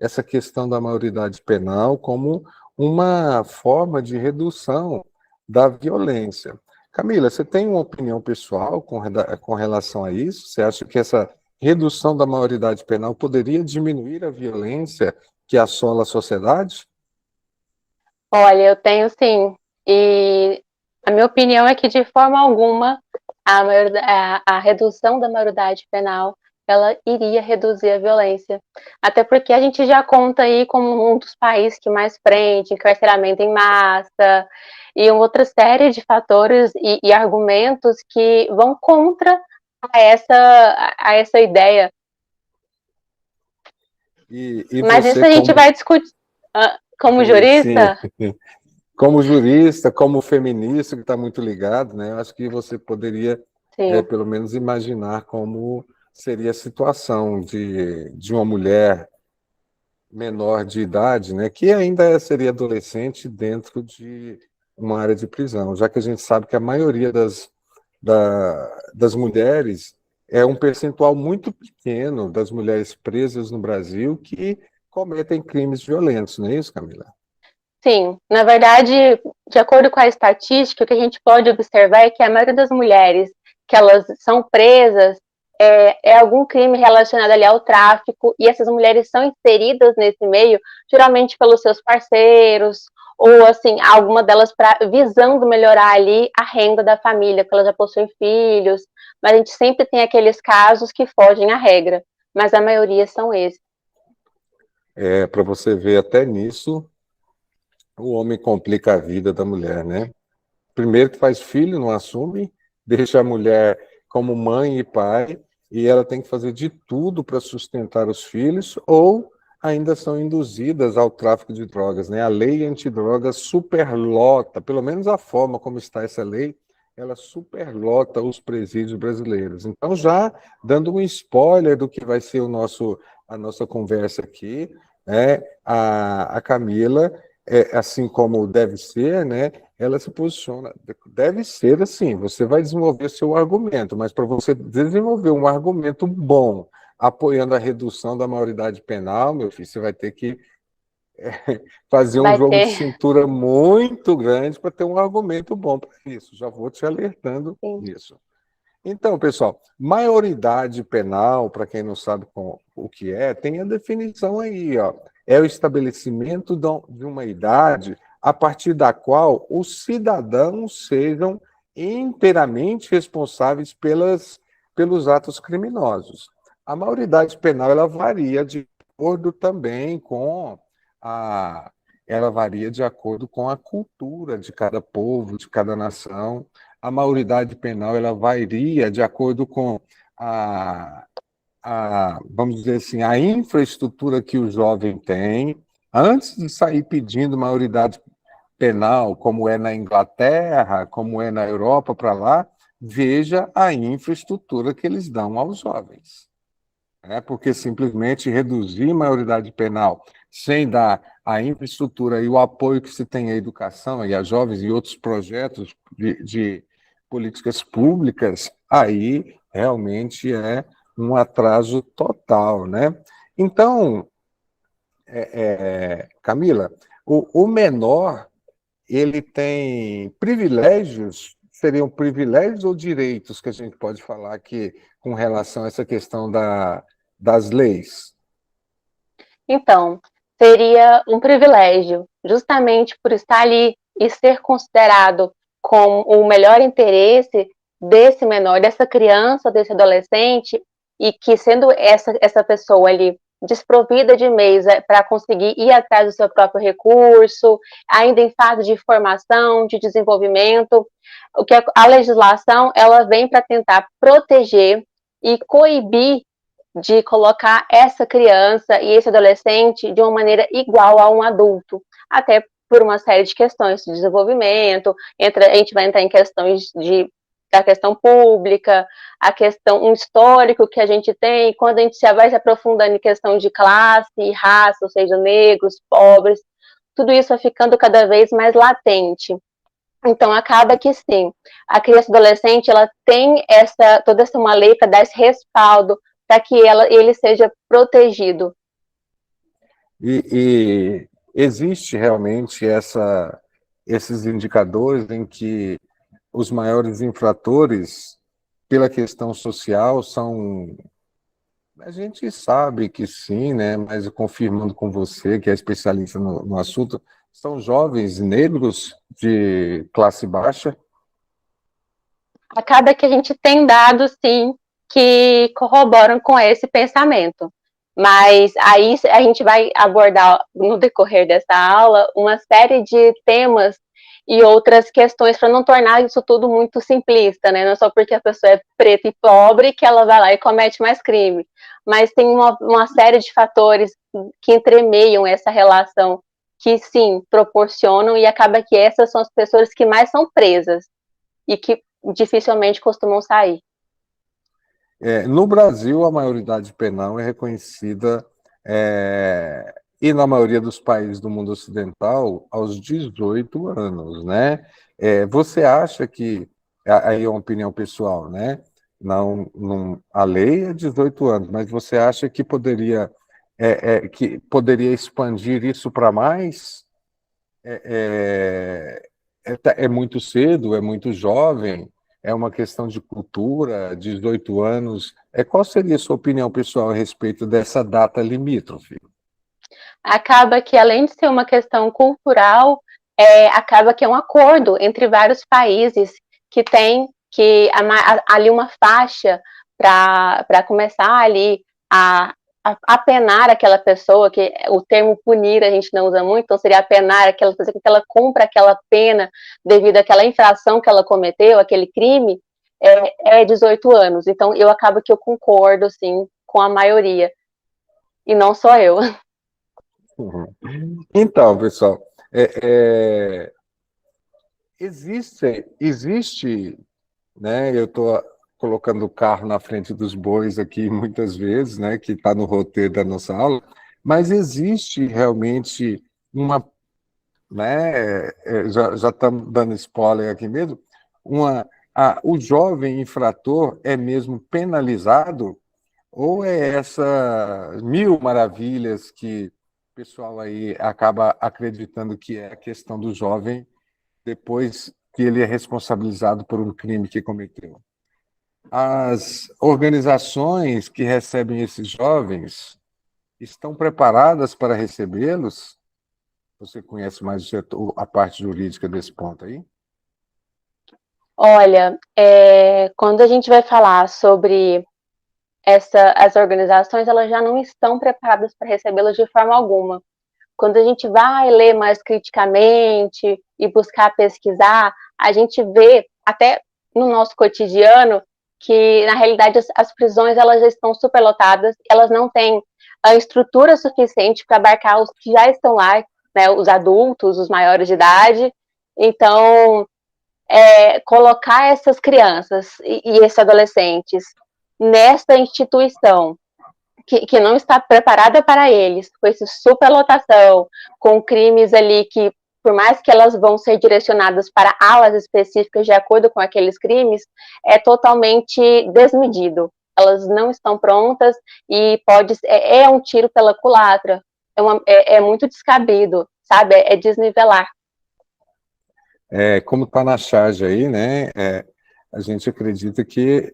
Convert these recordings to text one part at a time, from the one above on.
essa questão da maioridade penal como uma forma de redução da violência. Camila, você tem uma opinião pessoal com relação a isso? Você acha que essa redução da maioridade penal poderia diminuir a violência que assola a sociedade? Olha, eu tenho sim. E a minha opinião é que, de forma alguma, a redução da maioridade penal ela iria reduzir a violência. Até porque a gente já conta aí como um dos países que mais prende, encarceramento em massa, e uma outra série de fatores e argumentos que vão contra a essa ideia. E Mas você, isso a gente vai discutir. Como sim, jurista, como jurista, como feminista, que está muito ligado, né? Eu acho que você poderia, sim. pelo menos, imaginar como seria a situação de uma mulher menor de idade, né? Que ainda seria adolescente dentro de uma área de prisão, já que a gente sabe que a maioria das mulheres é um percentual muito pequeno das mulheres presas no Brasil que cometem crimes violentos, não é isso, Camila? Sim, na verdade, de acordo com a estatística, o que a gente pode observar é que a maioria das mulheres que elas são presas é algum crime relacionado ali ao tráfico, e essas mulheres são inseridas nesse meio, geralmente pelos seus parceiros, ou assim, alguma delas visando melhorar ali a renda da família, porque elas já possuem filhos, mas a gente sempre tem aqueles casos que fogem à regra, mas a maioria são esses. Para você ver até nisso, o homem complica a vida da mulher, né? Primeiro que faz filho, não assume, deixa a mulher como mãe e pai, e ela tem que fazer de tudo para sustentar os filhos, ou ainda são induzidas ao tráfico de drogas, né? A lei antidrogas superlota, pelo menos a forma como está essa lei, ela superlota os presídios brasileiros. Então, já dando um spoiler do que vai ser a nossa conversa aqui, né? A Camila, assim como deve ser, né? Ela se posiciona, deve ser assim, você vai desenvolver seu argumento, mas para você desenvolver um argumento bom, apoiando a redução da maioridade penal, meu filho, você vai ter que fazer um Vai jogo de ter, cintura muito grande para ter um argumento bom para isso. Já vou te alertando sim. nisso. Então, pessoal, maioridade penal, para quem não sabe o que é, tem a definição aí, ó. É o estabelecimento de uma idade a partir da qual os cidadãos sejam inteiramente responsáveis pelos atos criminosos. A maioridade penal ela varia de acordo também com a ela varia de acordo com a cultura de cada povo, de cada nação. A maioridade penal ela varia de acordo com a, vamos dizer assim, a infraestrutura que o jovem tem. Antes de sair pedindo maioridade penal, como é na Inglaterra, como é na Europa, para lá, veja a infraestrutura que eles dão aos jovens. Porque simplesmente reduzir a maioridade penal sem dar a infraestrutura e o apoio que se tem à educação e a jovens e outros projetos de políticas públicas, aí realmente é um atraso total, né? Então, Camila, o menor ele tem privilégios, seriam privilégios ou direitos que a gente pode falar aqui com relação a essa questão das leis? Então, seria um privilégio, justamente por estar ali e ser considerado com o melhor interesse desse menor, dessa criança, desse adolescente, e que sendo essa pessoa ali desprovida de meios para conseguir ir atrás do seu próprio recurso, ainda em fase de formação, de desenvolvimento, o que a legislação ela vem para tentar proteger e coibir de colocar essa criança e esse adolescente de uma maneira igual a um adulto, até por uma série de questões de desenvolvimento, a gente vai entrar em questões da questão pública, a questão, um histórico que a gente tem, quando a gente já vai se aprofundando em questão de classe e raça, ou seja, negros, pobres, tudo isso vai ficando cada vez mais latente. Então, acaba que sim, a criança e adolescente, ela tem toda essa uma lei para dar esse respaldo, para que ele seja protegido. E existe realmente esses indicadores em que os maiores infratores, pela questão social, são. A gente sabe que sim, né? Mas confirmando com você, que é especialista no assunto, são jovens negros de classe baixa. Acaba que a gente tem dados, sim, que corroboram com esse pensamento. Mas aí a gente vai abordar no decorrer dessa aula uma série de temas e outras questões para não tornar isso tudo muito simplista, né? Não é só porque a pessoa é preta e pobre que ela vai lá e comete mais crime. Mas tem uma série de fatores que entremeiam essa relação que, sim, proporcionam e acaba que essas são as pessoas que mais são presas e que dificilmente costumam sair. No Brasil, a maioridade penal é reconhecida, e na maioria dos países do mundo ocidental, aos 18 anos, né? Você acha que, aí é uma opinião pessoal, né? Não, a lei é 18 anos, mas você acha que poderia expandir isso para mais? É muito cedo, é muito jovem, é uma questão de cultura, 18 anos. Qual seria a sua opinião pessoal a respeito dessa data limítrofe? Acaba que, além de ser uma questão cultural, acaba que é um acordo entre vários países que tem que ali uma faixa para começar ali a penar aquela pessoa, que o termo punir a gente não usa muito, então seria apenar aquela pessoa, que ela cumpra aquela pena devido àquela infração que ela cometeu, aquele crime, 18 anos. Então, eu acabo que eu concordo, sim, com a maioria, e não só eu. Uhum. Então, pessoal, existe, né? Eu estou colocando o carro na frente dos bois aqui muitas vezes, né? Que está no roteiro da nossa aula, mas existe realmente uma, né? Já estamos dando spoiler aqui mesmo. O jovem infrator é mesmo penalizado, ou é essa mil maravilhas que o pessoal aí acaba acreditando que é a questão do jovem depois que ele é responsabilizado por um crime que cometeu? As organizações que recebem esses jovens estão preparadas para recebê-los? Você conhece mais a parte jurídica desse ponto aí? Olha, quando a gente vai falar sobre as organizações, elas já não estão preparadas para recebê-las de forma alguma. Quando a gente vai ler mais criticamente e buscar pesquisar, a gente vê, até no nosso cotidiano, que na realidade as prisões elas já estão superlotadas, elas não têm a estrutura suficiente para abarcar os que já estão lá, né, os adultos, os maiores de idade. Então, colocar essas crianças e esses adolescentes nesta instituição que não está preparada para eles, com essa superlotação, com crimes ali que, por mais que elas vão ser direcionadas para alas específicas de acordo com aqueles crimes, é totalmente desmedido. Elas não estão prontas e é um tiro pela culatra. É muito descabido, sabe? É desnivelar. Como está na charge aí, né? A gente acredita que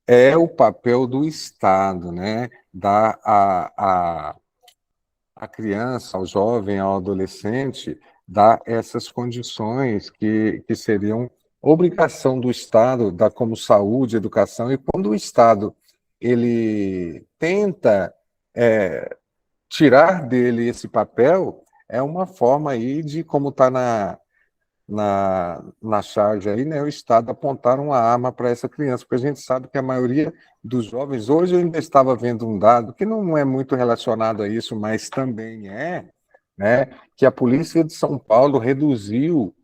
é o papel do Estado, né? Dar a criança, ao jovem, ao adolescente, dar essas condições que seriam obrigação do Estado, dar como saúde, educação, e quando o Estado ele tenta tirar dele esse papel, é uma forma aí de, como está na charge aí, né, o Estado apontar uma arma para essa criança, porque a gente sabe que a maioria dos jovens, hoje eu ainda estava vendo um dado que não é muito relacionado a isso, mas também né, que a Polícia de São Paulo reduziu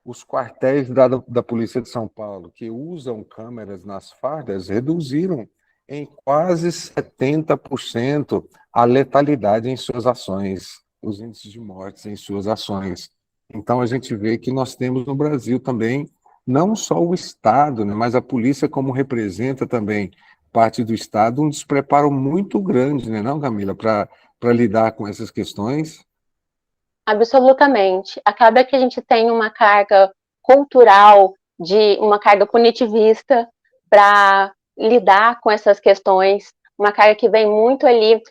os quartéis da Polícia de São Paulo, que usam câmeras nas fardas, reduziram em quase 70% a letalidade em suas ações, os índices de mortes em suas ações. Então, a gente vê que nós temos no Brasil também, não só o Estado, né, mas a polícia, como representa também parte do Estado, um despreparo muito grande, né, não, Camila, para para lidar com essas questões? Absolutamente. Acaba que a gente tem uma carga cultural, de uma carga punitivista para lidar com essas questões, uma carga que vem muito ali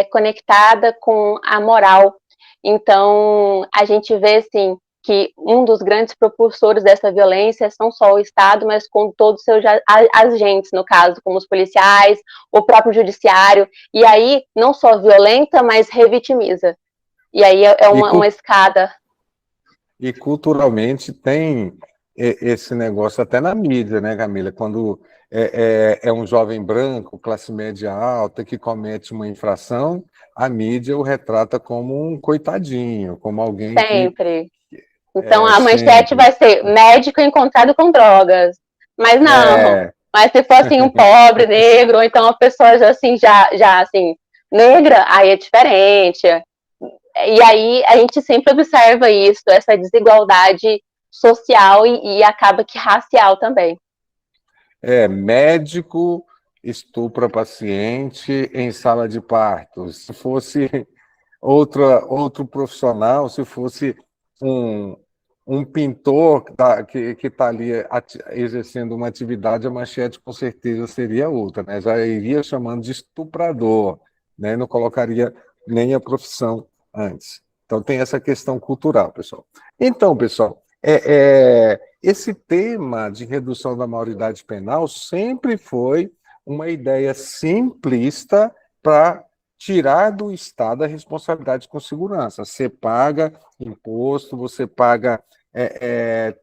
conectada com a moral. Então, a gente vê, assim, que um dos grandes propulsores dessa violência não só o Estado, mas com todos os seus agentes, no caso, como os policiais, o próprio judiciário, e aí não só violenta, mas revitimiza. E aí é uma escada. E culturalmente tem esse negócio até na mídia, né, Camila? Quando é um jovem branco, classe média alta, que comete uma infração, a mídia o retrata como um coitadinho, como alguém que... Sempre. Então a manchete sempre. vai ser médico encontrado com drogas. Mas não. É, Mas se fosse um pobre, negro, ou então uma pessoa assim, já assim, negra, aí é diferente. E aí a gente sempre observa isso, essa desigualdade social e acaba que racial também. médico estupra paciente em sala de parto. Se fosse outro profissional, se fosse um, um pintor que está ali exercendo uma atividade, a manchete com certeza seria outra, né? Já iria chamando de estuprador, né? Não colocaria nem a profissão antes. Então tem essa questão cultural, pessoal. Então, pessoal, esse tema de redução da maioridade penal sempre foi uma ideia simplista para tirar do Estado a responsabilidade com segurança. Você paga imposto, você paga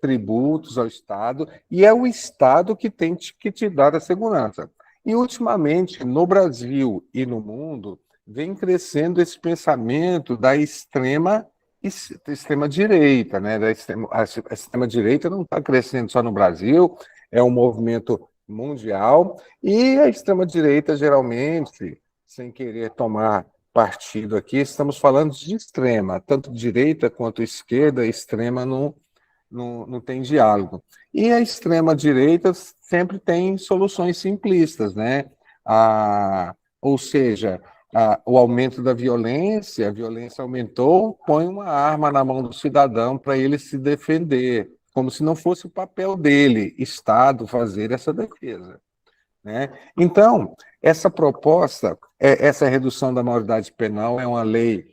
tributos ao Estado, e é o Estado que tem que te dar a segurança. E, ultimamente, no Brasil e no mundo, vem crescendo esse pensamento da extrema-direita, né? A extrema-direita não está crescendo só no Brasil, é um movimento mundial, e a extrema-direita, geralmente, sem querer tomar partido aqui, estamos falando de extrema, tanto direita quanto esquerda, extrema não tem diálogo. E a extrema-direita sempre tem soluções simplistas, né? Ou seja, o aumento da violência, a violência aumentou, põe uma arma na mão do cidadão para ele se defender, como se não fosse o papel dele, Estado, fazer essa defesa. Né? Então, essa proposta, essa redução da maioridade penal é uma lei,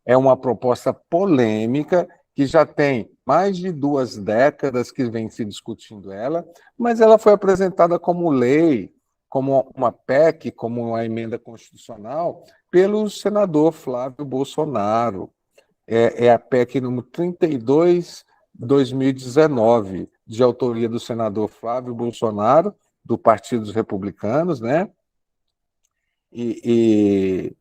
é uma proposta polêmica que já tem mais de 2 décadas que vem se discutindo ela, mas ela foi apresentada como lei, como uma PEC, como uma emenda constitucional, pelo senador Flávio Bolsonaro. É a PEC número 32, 2019, de autoria do senador Flávio Bolsonaro, do Partido dos Republicanos, né? E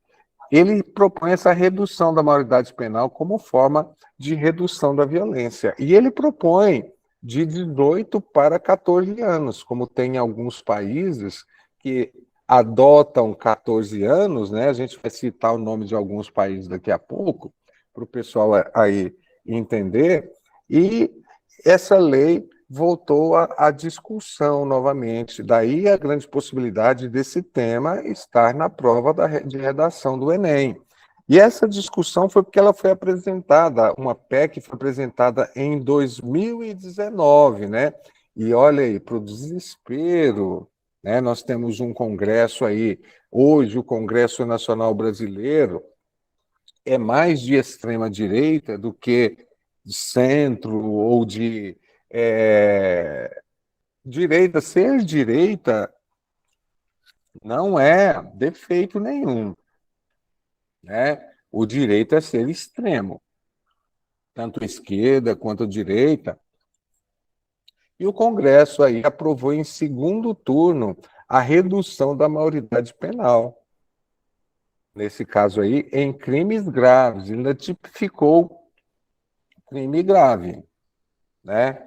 ele propõe essa redução da maioridade penal como forma de redução da violência. E ele propõe de 18 para 14 anos, como tem alguns países que adotam 14 anos, né? A gente vai citar o nome de alguns países daqui a pouco, para o pessoal aí entender. E essa lei voltou à discussão novamente. Daí a grande possibilidade desse tema estar na prova de redação do Enem. E essa discussão foi porque ela foi apresentada, uma PEC foi apresentada em 2019, né? E olha aí, para o desespero, né? Nós temos um congresso aí, hoje o Congresso Nacional Brasileiro é mais de extrema-direita do que de centro ou de direita. Ser direita não é defeito nenhum, né? O direito é ser extremo, tanto a esquerda quanto a direita. E o Congresso aí aprovou em segundo turno a redução da maioridade penal. Nesse caso aí, em crimes graves, ainda tipificou crime grave, né?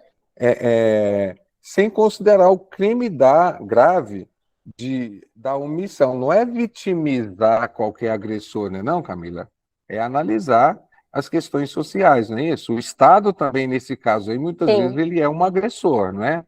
Sem considerar o crime grave da omissão. Não é vitimizar qualquer agressor, né, não, Camila? É analisar as questões sociais, não é isso? O Estado também, nesse caso aí, muitas vezes, Sim. ele é um agressor, não é?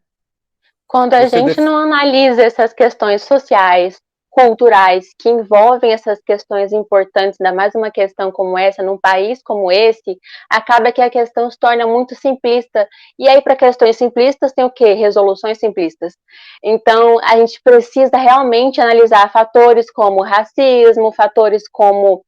Quando a Você gente não analisa essas questões sociais culturais que envolvem essas questões importantes, ainda mais uma questão como essa, num país como esse, acaba que a questão se torna muito simplista. E aí, para questões simplistas, tem o quê? Resoluções simplistas. Então, a gente precisa realmente analisar fatores como racismo, fatores como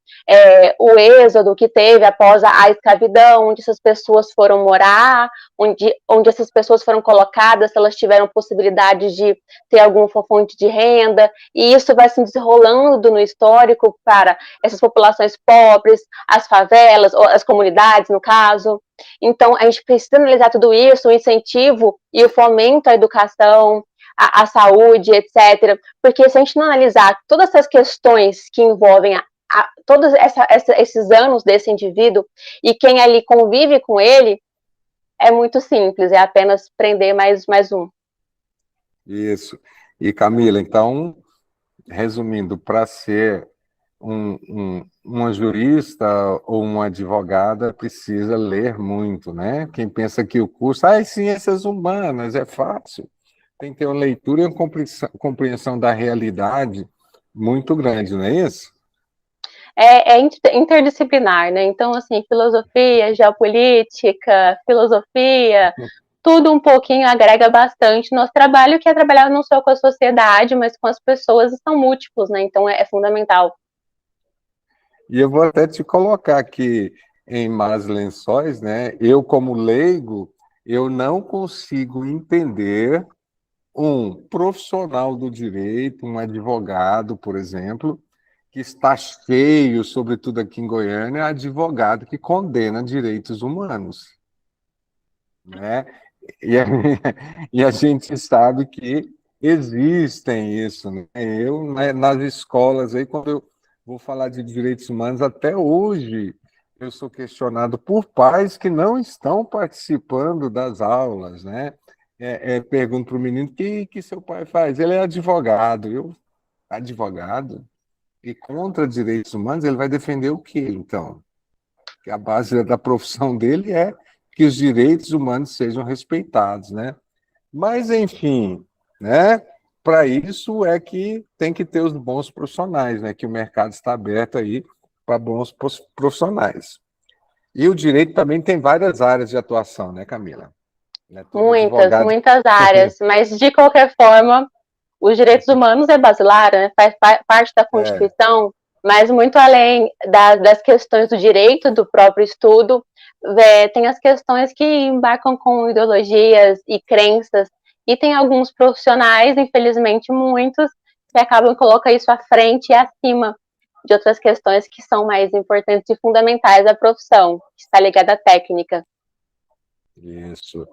o êxodo que teve após a escravidão, onde essas pessoas foram morar, onde essas pessoas foram colocadas, se elas tiveram possibilidade de ter alguma fonte de renda, e isso vai se desenrolando no histórico para essas populações pobres, as favelas, ou as comunidades, no caso. Então, a gente precisa analisar tudo isso, o incentivo e o fomento à educação, à saúde, etc. Porque se a gente não analisar todas essas questões que envolvem todos esses anos desse indivíduo e quem ali convive com ele, é muito simples, é apenas prender mais um. Isso. E Camila, então, resumindo, para ser uma jurista ou uma advogada precisa ler muito, né? Quem pensa que o curso, ciências humanas, é fácil. Tem que ter uma leitura e uma compreensão da realidade muito grande, não é isso? É interdisciplinar, né? Então, assim, filosofia, geopolítica, filosofia, tudo um pouquinho agrega bastante. Nosso trabalho, que é trabalhar não só com a sociedade, mas com as pessoas, são múltiplos, né? Então, é fundamental. E eu vou até te colocar aqui em Más Lençóis, né? Eu, como leigo, eu não consigo entender um profissional do direito, um advogado, por exemplo, que está cheio, sobretudo aqui em Goiânia, advogado que condena direitos humanos, né? E a, e a gente sabe que existem isso, né? Eu, né, nas escolas, aí, quando eu vou falar de direitos humanos, até hoje eu sou questionado por pais que não estão participando das aulas, né? Pergunto para o menino o que seu pai faz. Ele é advogado. Eu, advogado? E contra direitos humanos, ele vai defender o quê, então? Que a base da profissão dele é que os direitos humanos sejam respeitados, né? Mas, enfim, né? Para isso é que tem que ter os bons profissionais, né? Que o mercado está aberto aí para bons profissionais. E o direito também tem várias áreas de atuação, né, Camila? Não é todo Muitas, advogado. muitas áreas, mas de qualquer forma, os direitos humanos é basilar, né? Faz parte da É, Constituição, mas muito além das questões do direito do próprio estudo, tem as questões que embarcam com ideologias e crenças, e tem alguns profissionais, infelizmente muitos, que acabam colocando isso à frente e acima de outras questões que são mais importantes e fundamentais da profissão, que está ligada à técnica. isso.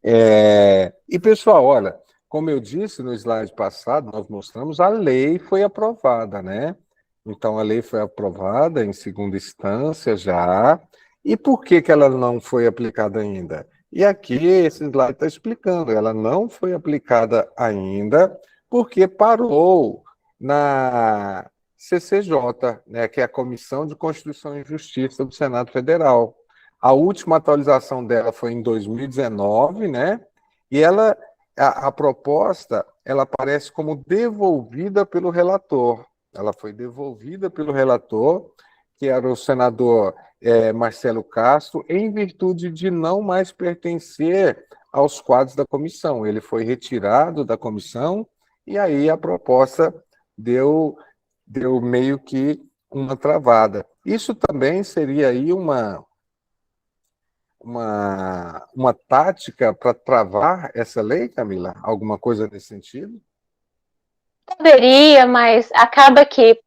E, pessoal, olha, como eu disse no slide passado, nós mostramos a lei foi aprovada, né? Então, a lei foi aprovada em segunda instância já. E por que que ela não foi aplicada ainda? E aqui esse slide está explicando, ela não foi aplicada ainda porque parou na CCJ, né, que é a Comissão de Constituição e Justiça do Senado Federal. A última atualização dela foi em 2019, né? E a proposta, ela aparece como devolvida pelo relator. Ela foi devolvida pelo relator, que era o senador Marcelo Castro, em virtude de não mais pertencer aos quadros da comissão. Ele foi retirado da comissão e aí a proposta deu meio que uma travada. Isso também seria aí uma tática para travar essa lei, Camila? Alguma coisa nesse sentido? Poderia, mas acaba que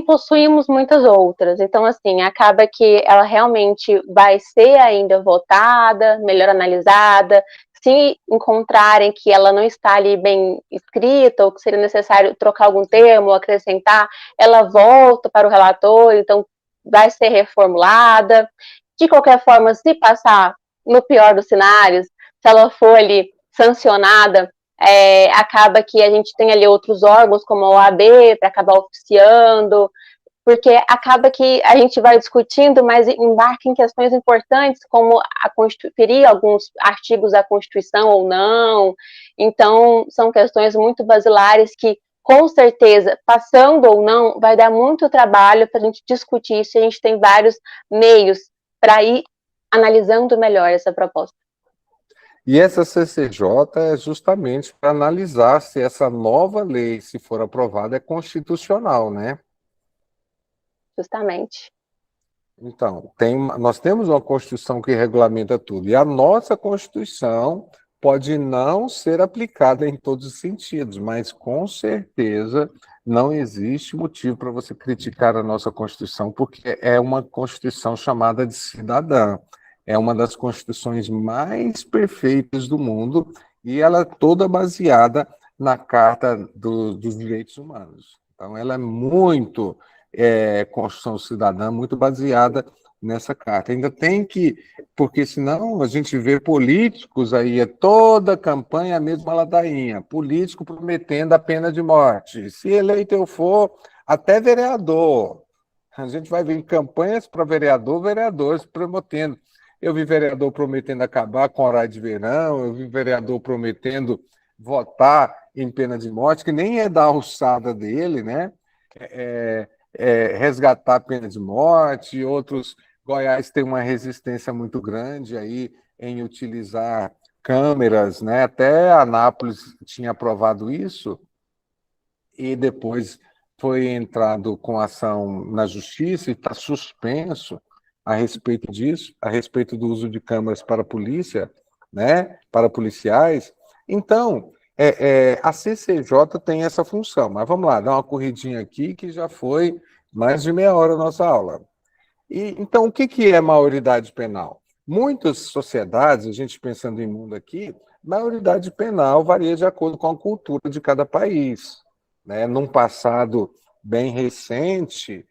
possuímos muitas outras. Então, assim, acaba que ela realmente vai ser ainda votada, melhor analisada. Se encontrarem que ela não está ali bem escrita, ou que seria necessário trocar algum termo, ou acrescentar, ela volta para o relator, então vai ser reformulada. De qualquer forma, se passar no pior dos cenários, se ela for ali sancionada, acaba que a gente tem ali outros órgãos, como a OAB, para acabar oficiando, porque acaba que a gente vai discutindo, mas embarca em questões importantes, como ferir alguns artigos da Constituição ou não. Então, são questões muito basilares que, com certeza, passando ou não, vai dar muito trabalho para a gente discutir isso. A gente tem vários meios para ir analisando melhor essa proposta. E essa CCJ é justamente para analisar se essa nova lei, se for aprovada, é constitucional, né? Justamente. Então, nós temos uma Constituição que regulamenta tudo, e a nossa Constituição pode não ser aplicada em todos os sentidos, mas com certeza não existe motivo para você criticar a nossa Constituição, porque é uma Constituição chamada de cidadã. É uma das constituições mais perfeitas do mundo, e ela é toda baseada na Carta dos Direitos Humanos. Então, ela é muito Constituição Cidadã, muito baseada nessa carta. Ainda tem que, porque senão a gente vê políticos aí, é toda campanha a mesma ladainha, político prometendo a pena de morte. Se eleito eu for, até vereador. A gente vai ver em campanhas para vereador, vereadores prometendo. Eu vi vereador prometendo acabar com o horário de verão, eu vi vereador prometendo votar em pena de morte, que nem é da alçada dele, né? Resgatar a pena de morte, outros. Goiás tem uma resistência muito grande aí em utilizar câmeras, né? Até Anápolis tinha aprovado isso, e depois foi entrado com ação na justiça e está suspenso a respeito disso, a respeito do uso de câmeras para a polícia, né? Para policiais. Então, a CCJ tem essa função, mas vamos lá, dar uma corridinha aqui que já foi mais de meia hora a nossa aula. Então, o que é maioridade penal? Muitas sociedades, a gente pensando em mundo aqui, maioridade penal varia de acordo com a cultura de cada país. Né? Num passado bem recente,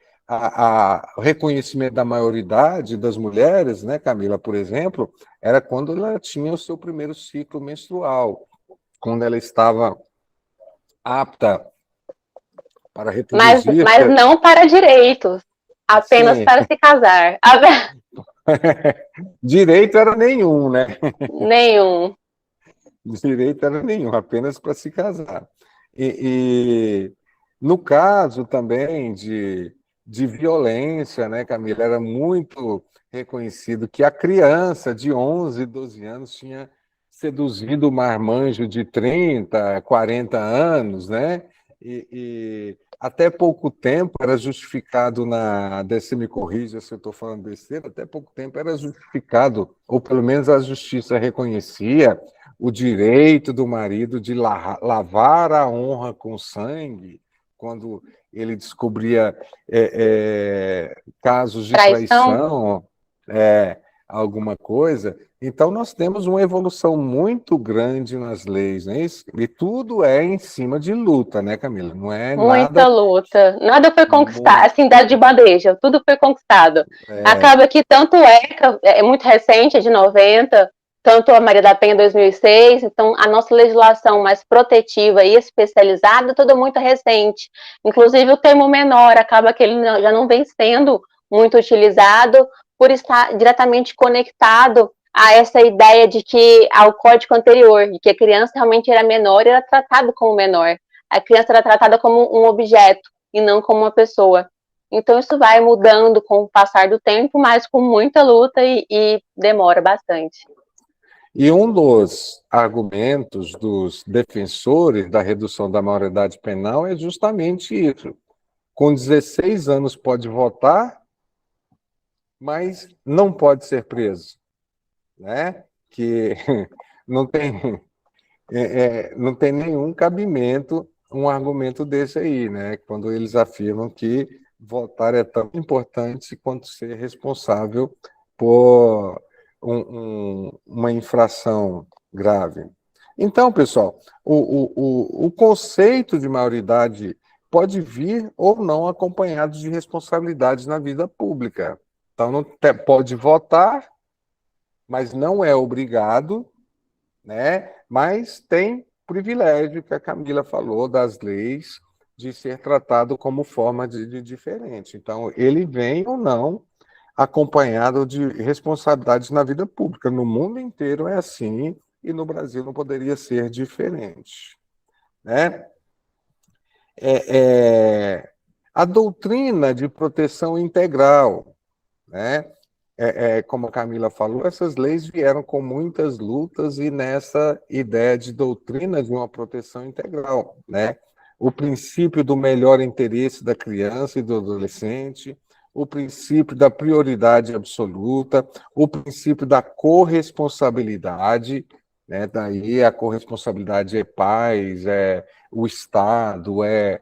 o reconhecimento da maioridade das mulheres, né, Camila, por exemplo, era quando ela tinha o seu primeiro ciclo menstrual, quando ela estava apta para reproduzir. Mas não para direitos, apenas Sim. para se casar. Direito era nenhum, né? Nenhum. Direito era nenhum, apenas para se casar. E no caso também de violência, né, Camila, era muito reconhecido que a criança de 11, 12 anos tinha seduzido o marmanjo de 30, 40 anos, né? E até pouco tempo era justificado você me corrija se eu estou falando besteira, até pouco tempo era justificado, ou pelo menos a justiça reconhecia, o direito do marido de lavar a honra com sangue, quando ele descobria casos de traição, alguma coisa. Então, nós temos uma evolução muito grande nas leis, né? E tudo é em cima de luta, né, Camila? Não é Muita nada... luta. Nada foi conquistado, assim, dado de bandeja, tudo foi conquistado. Acaba que tanto é muito recente, é de 90, tanto a Maria da Penha 2006, então a nossa legislação mais protetiva e especializada, tudo muito recente. Inclusive o termo menor, acaba que ele já não vem sendo muito utilizado por estar diretamente conectado a essa ideia de que ao código anterior, de que a criança realmente era menor e era tratado como menor. A criança era tratada como um objeto e não como uma pessoa. Então isso vai mudando com o passar do tempo, mas com muita luta e demora bastante. E um dos argumentos dos defensores da redução da maioridade penal é justamente isso. Com 16 anos pode votar, mas não pode ser preso. Né? Que não tem, não tem nenhum cabimento um argumento desse aí, né? Quando eles afirmam que votar é tão importante quanto ser responsável por uma infração grave. Então, pessoal, o conceito de maioridade pode vir ou não acompanhado de responsabilidades na vida pública. Então, não pode votar, mas não é obrigado, né? Mas tem privilégio que a Camila falou das leis de ser tratado como forma de diferente. Então, ele vem ou não acompanhado de responsabilidades na vida pública. No mundo inteiro é assim e no Brasil não poderia ser diferente, né? é, é, a doutrina de proteção integral, né? Como a Camila falou, essas leis vieram com muitas lutas e nessa ideia de doutrina de uma proteção integral, né? O princípio do melhor interesse da criança e do adolescente, o princípio da prioridade absoluta, o princípio da corresponsabilidade, né? Daí a corresponsabilidade é pais, é o Estado, é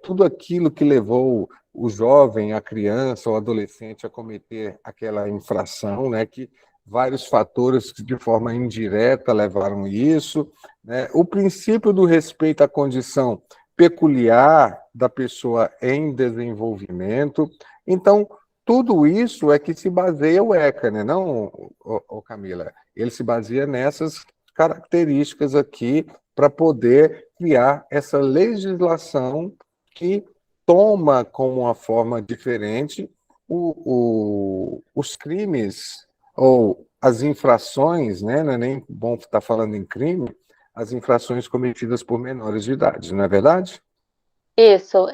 tudo aquilo que levou o jovem, a criança ou adolescente a cometer aquela infração, né, que vários fatores que de forma indireta levaram isso, né? O princípio do respeito à condição peculiar da pessoa em desenvolvimento. Então, tudo isso é que se baseia o ECA, né, não, Camila? Ele se baseia nessas características aqui para poder criar essa legislação que toma como uma forma diferente os crimes ou as infrações, né? Não é nem bom estar falando em crime, as infrações cometidas por menores de idade, não é verdade? Isso,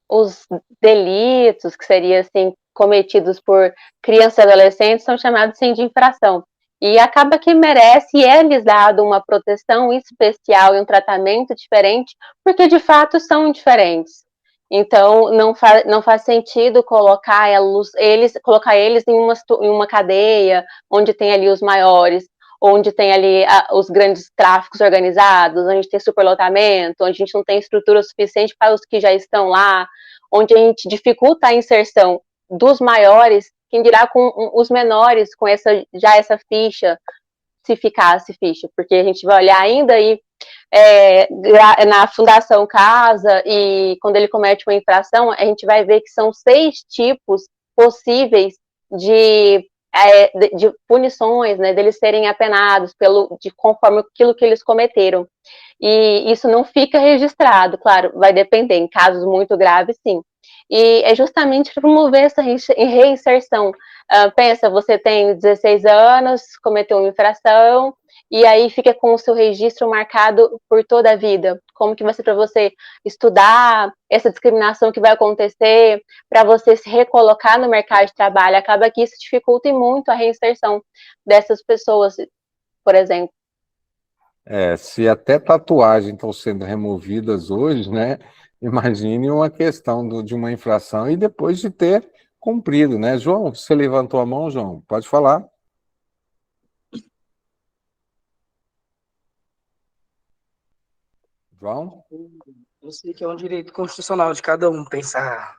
os delitos que seriam assim, cometidos por crianças e adolescentes são chamados sim, de infração. E acaba que merece e é-lhes dado uma proteção especial e um tratamento diferente, porque de fato são diferentes. Então, não faz sentido colocar eles em uma cadeia onde tem ali os maiores, onde tem ali os grandes tráficos organizados, onde tem superlotamento, onde a gente não tem estrutura suficiente para os que já estão lá, onde a gente dificulta a inserção dos maiores, quem dirá com os menores, com essa ficha, se ficasse ficha, porque a gente vai olhar ainda aí na Fundação Casa, e quando ele comete uma infração, a gente vai ver que são 6 tipos possíveis de punições, né, deles serem apenados conforme aquilo que eles cometeram. E isso não fica registrado, claro, vai depender, em casos muito graves, sim. E é justamente para promover essa reinserção. Pensa, você tem 16 anos, cometeu uma infração, e aí fica com o seu registro marcado por toda a vida. Como que vai ser para você estudar essa discriminação que vai acontecer, para você se recolocar no mercado de trabalho? Acaba que isso dificulta muito a reinserção dessas pessoas, por exemplo. Se até tatuagens estão sendo removidas hoje, né? Imagine uma questão de uma infração e depois de ter cumprido, né? João, você levantou a mão, João? Pode falar. João? Eu sei que é um direito constitucional de cada um pensar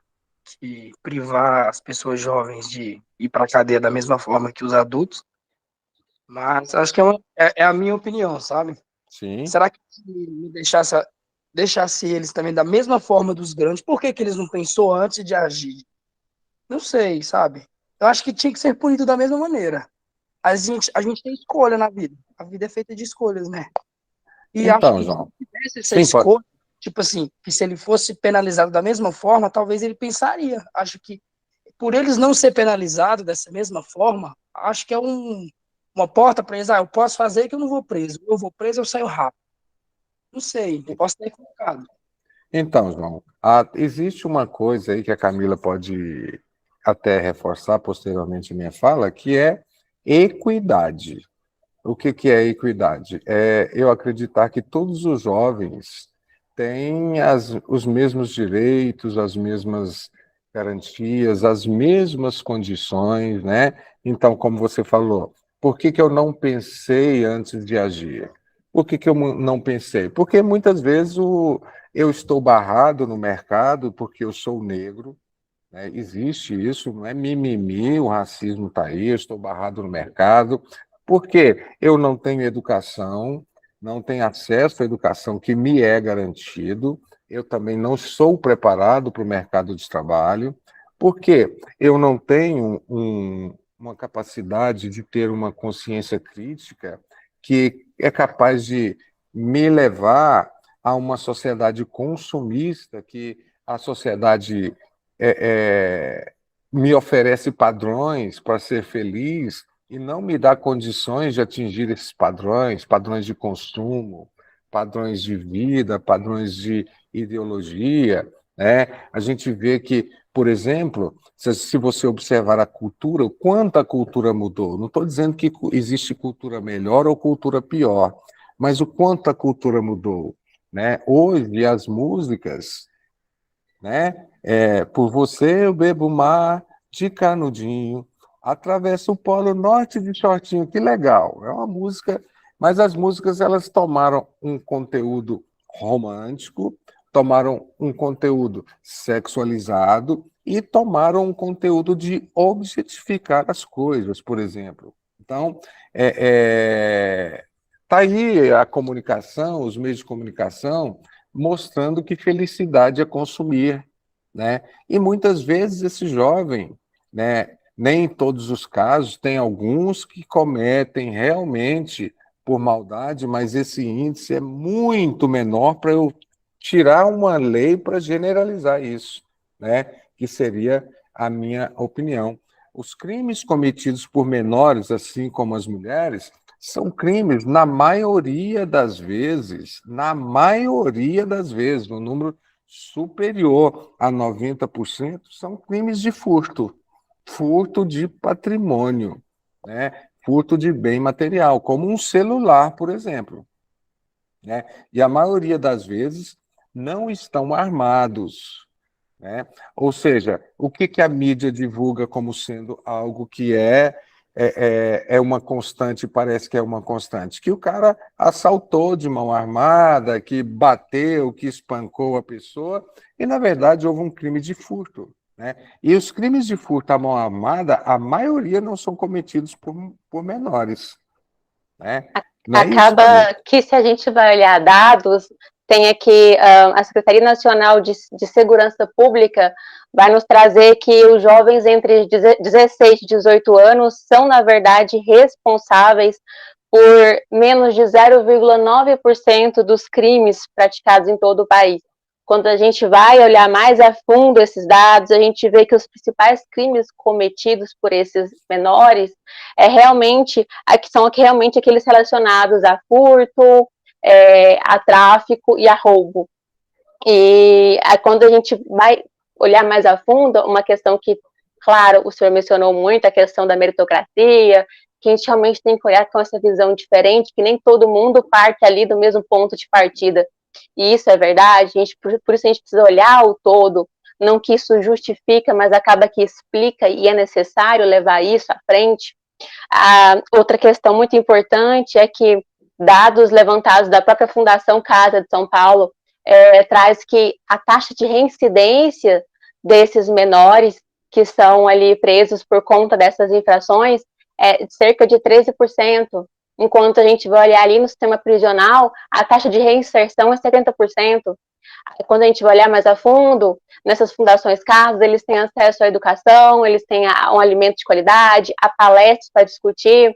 que privar as pessoas jovens de ir para a cadeia da mesma forma que os adultos, mas acho que é a minha opinião, sabe? Sim. Será que se deixasse eles também da mesma forma dos grandes, por que eles não pensou antes de agir? Não sei, sabe? Eu acho que tinha que ser punido da mesma maneira. A gente tem escolha na vida. A vida é feita de escolhas, né? E acho Então, que se João. tivesse essa Sim, pode. escolha, tipo assim, que se ele fosse penalizado da mesma forma, talvez ele pensaria. Acho que por eles não ser penalizados dessa mesma forma, acho que é uma porta para eles. Eu posso fazer que eu não vou preso. Eu vou preso, eu saio rápido. Não sei, eu posso ter equivocado. Então, João, existe uma coisa aí que a Camila pode até reforçar posteriormente a minha fala, que é equidade. O que é equidade? É eu acreditar que todos os jovens têm os mesmos direitos, as mesmas garantias, as mesmas condições, né? Então, como você falou, por que eu não pensei antes de agir? Por que eu não pensei? Porque muitas vezes eu estou barrado no mercado porque eu sou negro, né? Existe isso, não é mimimi, o racismo está aí, eu estou barrado no mercado, porque eu não tenho educação, não tenho acesso à educação que me é garantido, eu também não sou preparado para o mercado de trabalho, porque eu não tenho uma capacidade de ter uma consciência crítica que é capaz de me levar a uma sociedade consumista, que a sociedade me oferece padrões para ser feliz e não me dá condições de atingir esses padrões, padrões de consumo, padrões de vida, padrões de ideologia, né? A gente vê que, por exemplo, se você observar a cultura, o quanto a cultura mudou. Não estou dizendo que existe cultura melhor ou cultura pior, mas o quanto a cultura mudou, né? Hoje as músicas, né? Por você eu bebo mar de canudinho, atravesso o Polo Norte de shortinho, que legal. É uma música, mas as músicas elas tomaram um conteúdo romântico, tomaram um conteúdo sexualizado e tomaram um conteúdo de objetificar as coisas, por exemplo. Então, tá aí a comunicação, os meios de comunicação mostrando que felicidade é consumir, né? E muitas vezes esse jovem, né, nem em todos os casos, tem alguns que cometem realmente por maldade, mas esse índice é muito menor para eu tirar uma lei para generalizar isso, né? Que seria a minha opinião. Os crimes cometidos por menores, assim como as mulheres, são crimes, na maioria das vezes, no número superior a 90%, são crimes de furto, furto de patrimônio, né? Furto de bem material, como um celular, por exemplo, né? E a maioria das vezes não estão armados, né? Ou seja, o que, que a mídia divulga como sendo algo que é uma constante, parece que é uma constante, que o cara assaltou de mão armada, que bateu, que espancou a pessoa, e na verdade houve um crime de furto, né? E os crimes de furto à mão armada, a maioria não são cometidos por menores, né? Não é isso, Camila? Acaba que, se a gente vai olhar dados, tem aqui a Secretaria Nacional de Segurança Pública vai nos trazer que os jovens entre 16 e 18 anos são, na verdade, responsáveis por menos de 0,9% dos crimes praticados em todo o país. Quando a gente vai olhar mais a fundo esses dados, a gente vê que os principais crimes cometidos por esses menores são realmente aqueles relacionados a furto, a tráfico e a roubo. E quando a gente vai olhar mais a fundo, uma questão que, claro, o senhor mencionou muito, a questão da meritocracia, que a gente realmente tem que olhar com essa visão diferente, que nem todo mundo parte ali do mesmo ponto de partida. E isso é verdade, por isso a gente precisa olhar o todo, não que isso justifica, mas acaba que explica e é necessário levar isso à frente. Outra questão muito importante é que dados levantados da própria Fundação Casa de São Paulo traz que a taxa de reincidência desses menores que são ali presos por conta dessas infrações é de cerca de 13%, enquanto a gente vai olhar ali no sistema prisional, a taxa de reinserção é 70%. Quando a gente vai olhar mais a fundo, nessas fundações CARDS, eles têm acesso à educação, eles têm um alimento de qualidade, a palestras para discutir,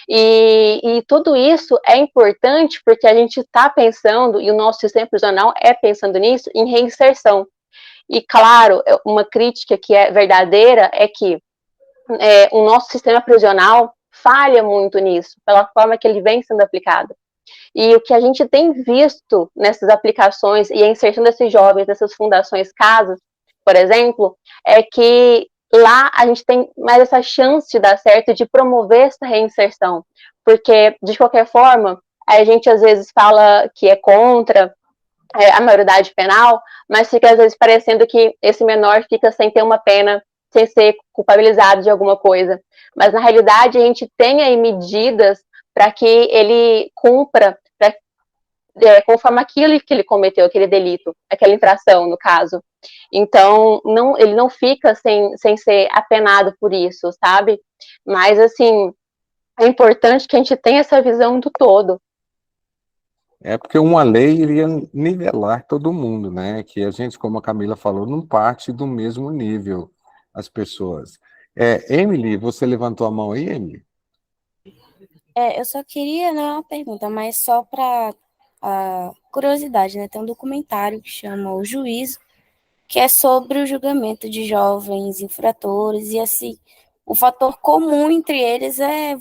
e tudo isso é importante porque a gente está pensando, e o nosso sistema prisional é pensando nisso, em reinserção. E, claro, uma crítica que é verdadeira é que o nosso sistema prisional falha muito nisso, pela forma que ele vem sendo aplicado. E o que a gente tem visto nessas aplicações e a inserção desses jovens nessas fundações casas, por exemplo, é que lá a gente tem mais essa chance de dar certo e de promover essa reinserção. Porque, de qualquer forma, a gente às vezes fala que é contra a maioridade penal, mas fica às vezes parecendo que esse menor fica sem ter uma pena, sem ser culpabilizado de alguma coisa. Mas, na realidade, a gente tem aí medidas para que ele cumpra conforme aquilo que ele cometeu, aquele delito, aquela infração, no caso. Então, ele não fica sem ser apenado por isso, sabe? Mas, assim, é importante que a gente tenha essa visão do todo. É porque uma lei iria nivelar todo mundo, né? Que a gente, como a Camila falou, não parte do mesmo nível as pessoas. Emily, você levantou a mão aí, Emily? Eu só queria, não é uma pergunta, mas só para curiosidade, né? Tem um documentário que chama O Juízo, que é sobre o julgamento de jovens infratores, e assim, o fator comum entre eles é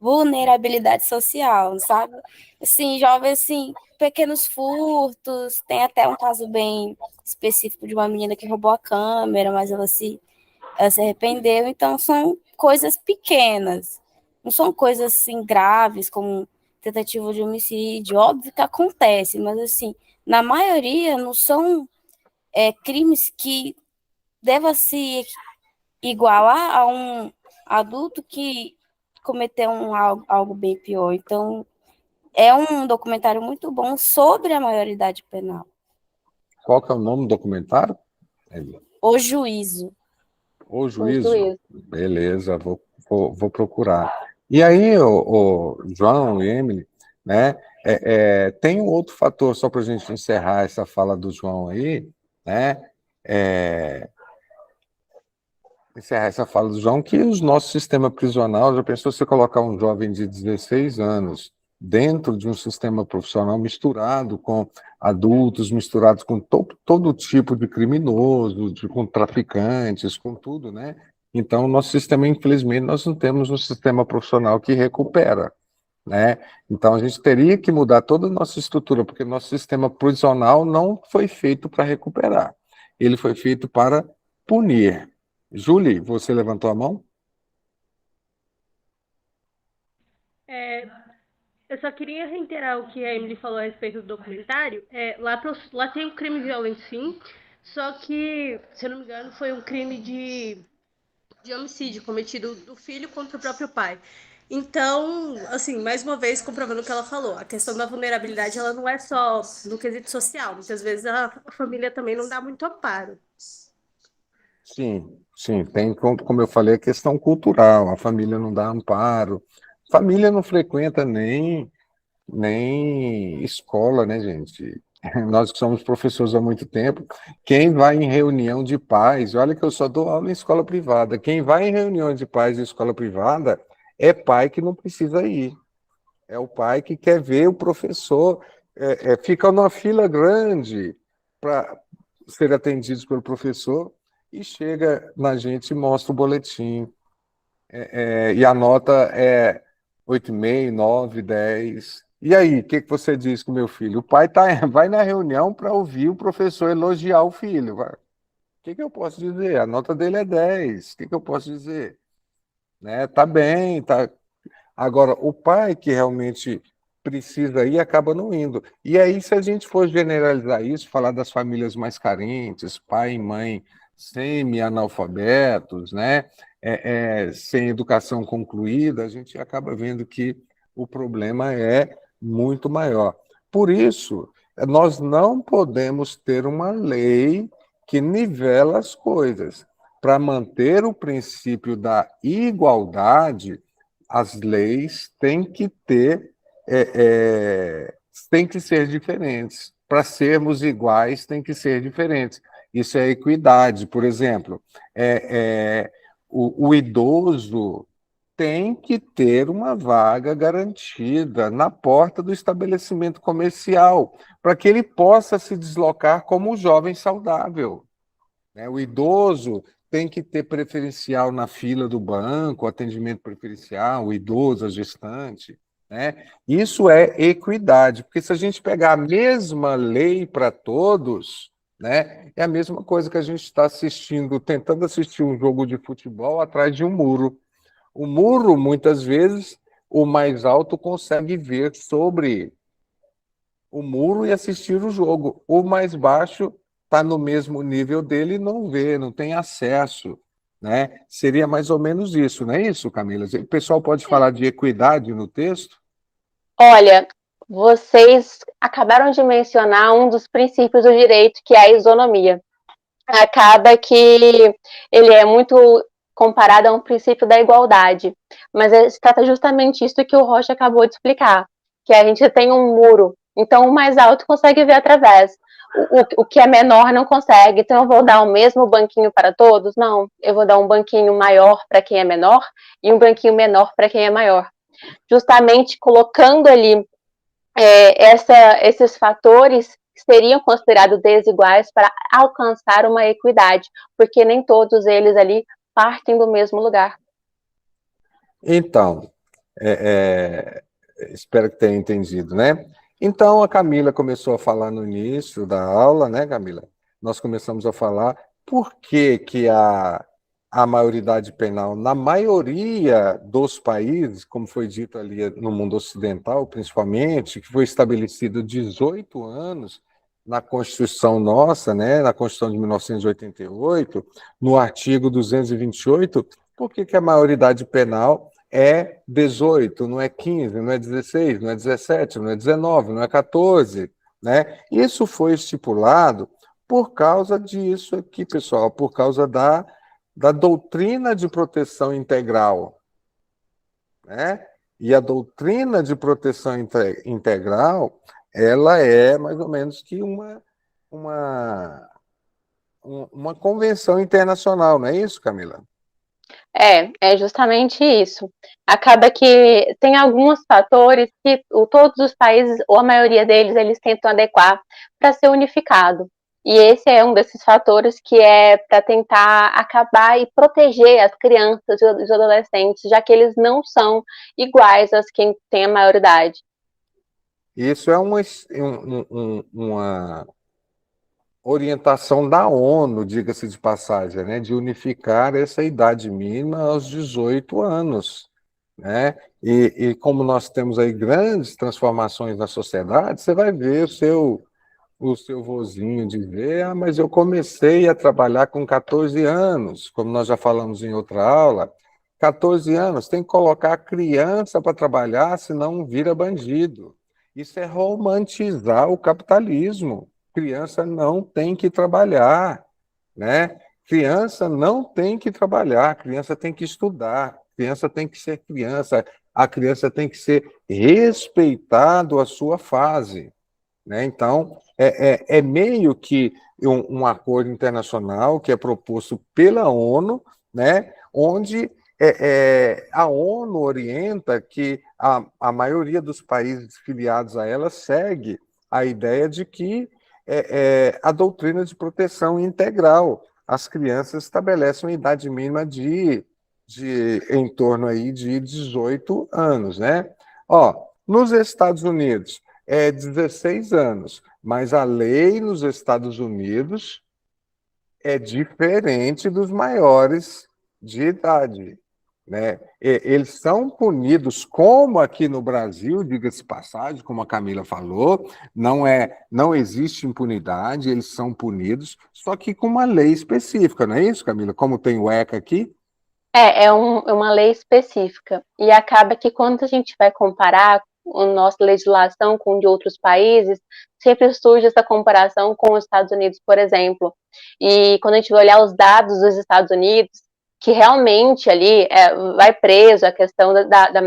vulnerabilidade social, sabe? Assim, jovens, assim, pequenos furtos, tem até um caso bem específico de uma menina que roubou a câmera, mas ela se arrependeu, então são coisas pequenas, não são coisas assim graves como tentativa de homicídio, óbvio que acontece, mas assim, na maioria não são crimes que deva se igualar a um adulto que cometeu algo bem pior. Então, é um documentário muito bom sobre a maioridade penal. Qual que é o nome do documentário? O Juízo. O Juízo. Beleza, vou procurar. E aí, o João e Emily, né? Tem um outro fator, só para a gente encerrar essa fala do João aí, né? Encerrar essa fala do João, que o nosso sistema prisional, já pensou você colocar um jovem de 16 anos dentro de um sistema profissional misturado com adultos, misturados com todo tipo de criminoso, com traficantes, com tudo, né? Então, o nosso sistema, infelizmente, nós não temos um sistema profissional que recupera, né? Então, a gente teria que mudar toda a nossa estrutura, porque nosso sistema prisional não foi feito para recuperar, ele foi feito para punir. Julie, você levantou a mão? Eu só queria reiterar o que a Emily falou a respeito do documentário. Lá tem um crime violento, sim, só que, se eu não me engano, foi um crime de homicídio cometido do filho contra o próprio pai. Então, assim, mais uma vez, comprovando o que ela falou, a questão da vulnerabilidade, ela não é só no quesito social. Muitas vezes a família também não dá muito amparo. Sim, tem, como eu falei, a questão cultural, a família não dá amparo, família não frequenta nem escola, né, gente? Nós que somos professores há muito tempo, quem vai em reunião de pais, olha que eu só dou aula em escola privada, quem vai em reunião de pais em escola privada é pai que não precisa ir, é o pai que quer ver o professor, fica numa fila grande para ser atendidos pelo professor e chega na gente e mostra o boletim, e a nota é 8,5, 9, 10. E aí, o que você diz com o meu filho? O pai vai na reunião para ouvir o professor elogiar o filho. O que eu posso dizer? A nota dele é 10. O que eu posso dizer? Né? Tá bem, tá. Agora, o pai que realmente precisa ir acaba não indo. E aí, se a gente for generalizar isso, falar das famílias mais carentes, pai e mãe semi-analfabetos, né? Sem educação concluída, a gente acaba vendo que o problema é muito maior. Por isso, nós não podemos ter uma lei que nivela as coisas. Para manter o princípio da igualdade, as leis têm que têm que ser diferentes. Para sermos iguais, tem que ser diferentes. Isso é equidade, por exemplo. O idoso tem que ter uma vaga garantida na porta do estabelecimento comercial, para que ele possa se deslocar como um jovem saudável. Né? O idoso tem que ter preferencial na fila do banco, atendimento preferencial, o idoso, a gestante. Né? Isso é equidade, porque se a gente pegar a mesma lei para todos, né, é a mesma coisa que a gente está assistindo, tentando assistir um jogo de futebol atrás de um muro. O muro, muitas vezes, o mais alto consegue ver sobre o muro e assistir o jogo. O mais baixo está no mesmo nível dele e não vê, não tem acesso. Né? Seria mais ou menos isso, não é isso, Camila? O pessoal pode falar de equidade no texto? Olha, vocês acabaram de mencionar um dos princípios do direito, que é a isonomia. Acaba que ele é muito comparado a um princípio da igualdade, mas se trata justamente isso que o Rocha acabou de explicar, que a gente tem um muro, então o mais alto consegue ver através, o que é menor não consegue, então eu vou dar o mesmo banquinho para todos? Não, eu vou dar um banquinho maior para quem é menor e um banquinho menor para quem é maior, justamente colocando ali esses fatores seriam considerados desiguais para alcançar uma equidade, porque nem todos eles ali partem do mesmo lugar. Então, Espero que tenha entendido, né? Então, a Camila começou a falar no início da aula, né, Camila? Nós começamos a falar por que que a maioridade penal, na maioria dos países, como foi dito ali no mundo ocidental, principalmente, que foi estabelecido 18 anos na Constituição nossa, né, na Constituição de 1988, no artigo 228, por que que a maioridade penal é 18, não é 15, não é 16, não é 17, não é 19, não é 14, né? Isso foi estipulado por causa disso aqui, pessoal, por causa da doutrina de proteção integral, né? E a doutrina de proteção integral, ela é mais ou menos que uma, uma convenção internacional, não é isso, Camila? É justamente isso. Acaba que tem alguns fatores que todos os países, ou a maioria deles, eles tentam adequar para ser unificado. E esse é um desses fatores que é para tentar acabar e proteger as crianças e os adolescentes, já que eles não são iguais a quem tem a maioridade. Isso é uma orientação da ONU, diga-se de passagem, né, de unificar essa idade mínima aos 18 anos, né? E como nós temos aí grandes transformações na sociedade, você vai ver o seu vozinho dizer, ah, mas eu comecei a trabalhar com 14 anos, como nós já falamos em outra aula, 14 anos, tem que colocar a criança para trabalhar, senão vira bandido. Isso é romantizar o capitalismo. Criança não tem que trabalhar, né? Criança não tem que trabalhar, criança tem que estudar, criança tem que ser criança, a criança tem que ser respeitado a sua fase, né? Então, é meio que um acordo internacional que é proposto pela ONU, né? Onde a ONU orienta que a maioria dos países filiados a ela segue a ideia de que a doutrina de proteção integral. As crianças estabelecem uma idade mínima de em torno aí de 18 anos, né? Ó, nos Estados Unidos é 16 anos, mas a lei nos Estados Unidos é diferente dos maiores de idade, né? Eles são punidos, como aqui no Brasil, diga-se passagem, como a Camila falou, não existe impunidade, eles são punidos, só que com uma lei específica, não é isso, Camila? Como tem o ECA aqui? É uma lei específica. E acaba que quando a gente vai comparar a nossa legislação com de outros países, sempre surge essa comparação com os Estados Unidos, por exemplo. E quando a gente vai olhar os dados dos Estados Unidos, que realmente ali vai preso a questão da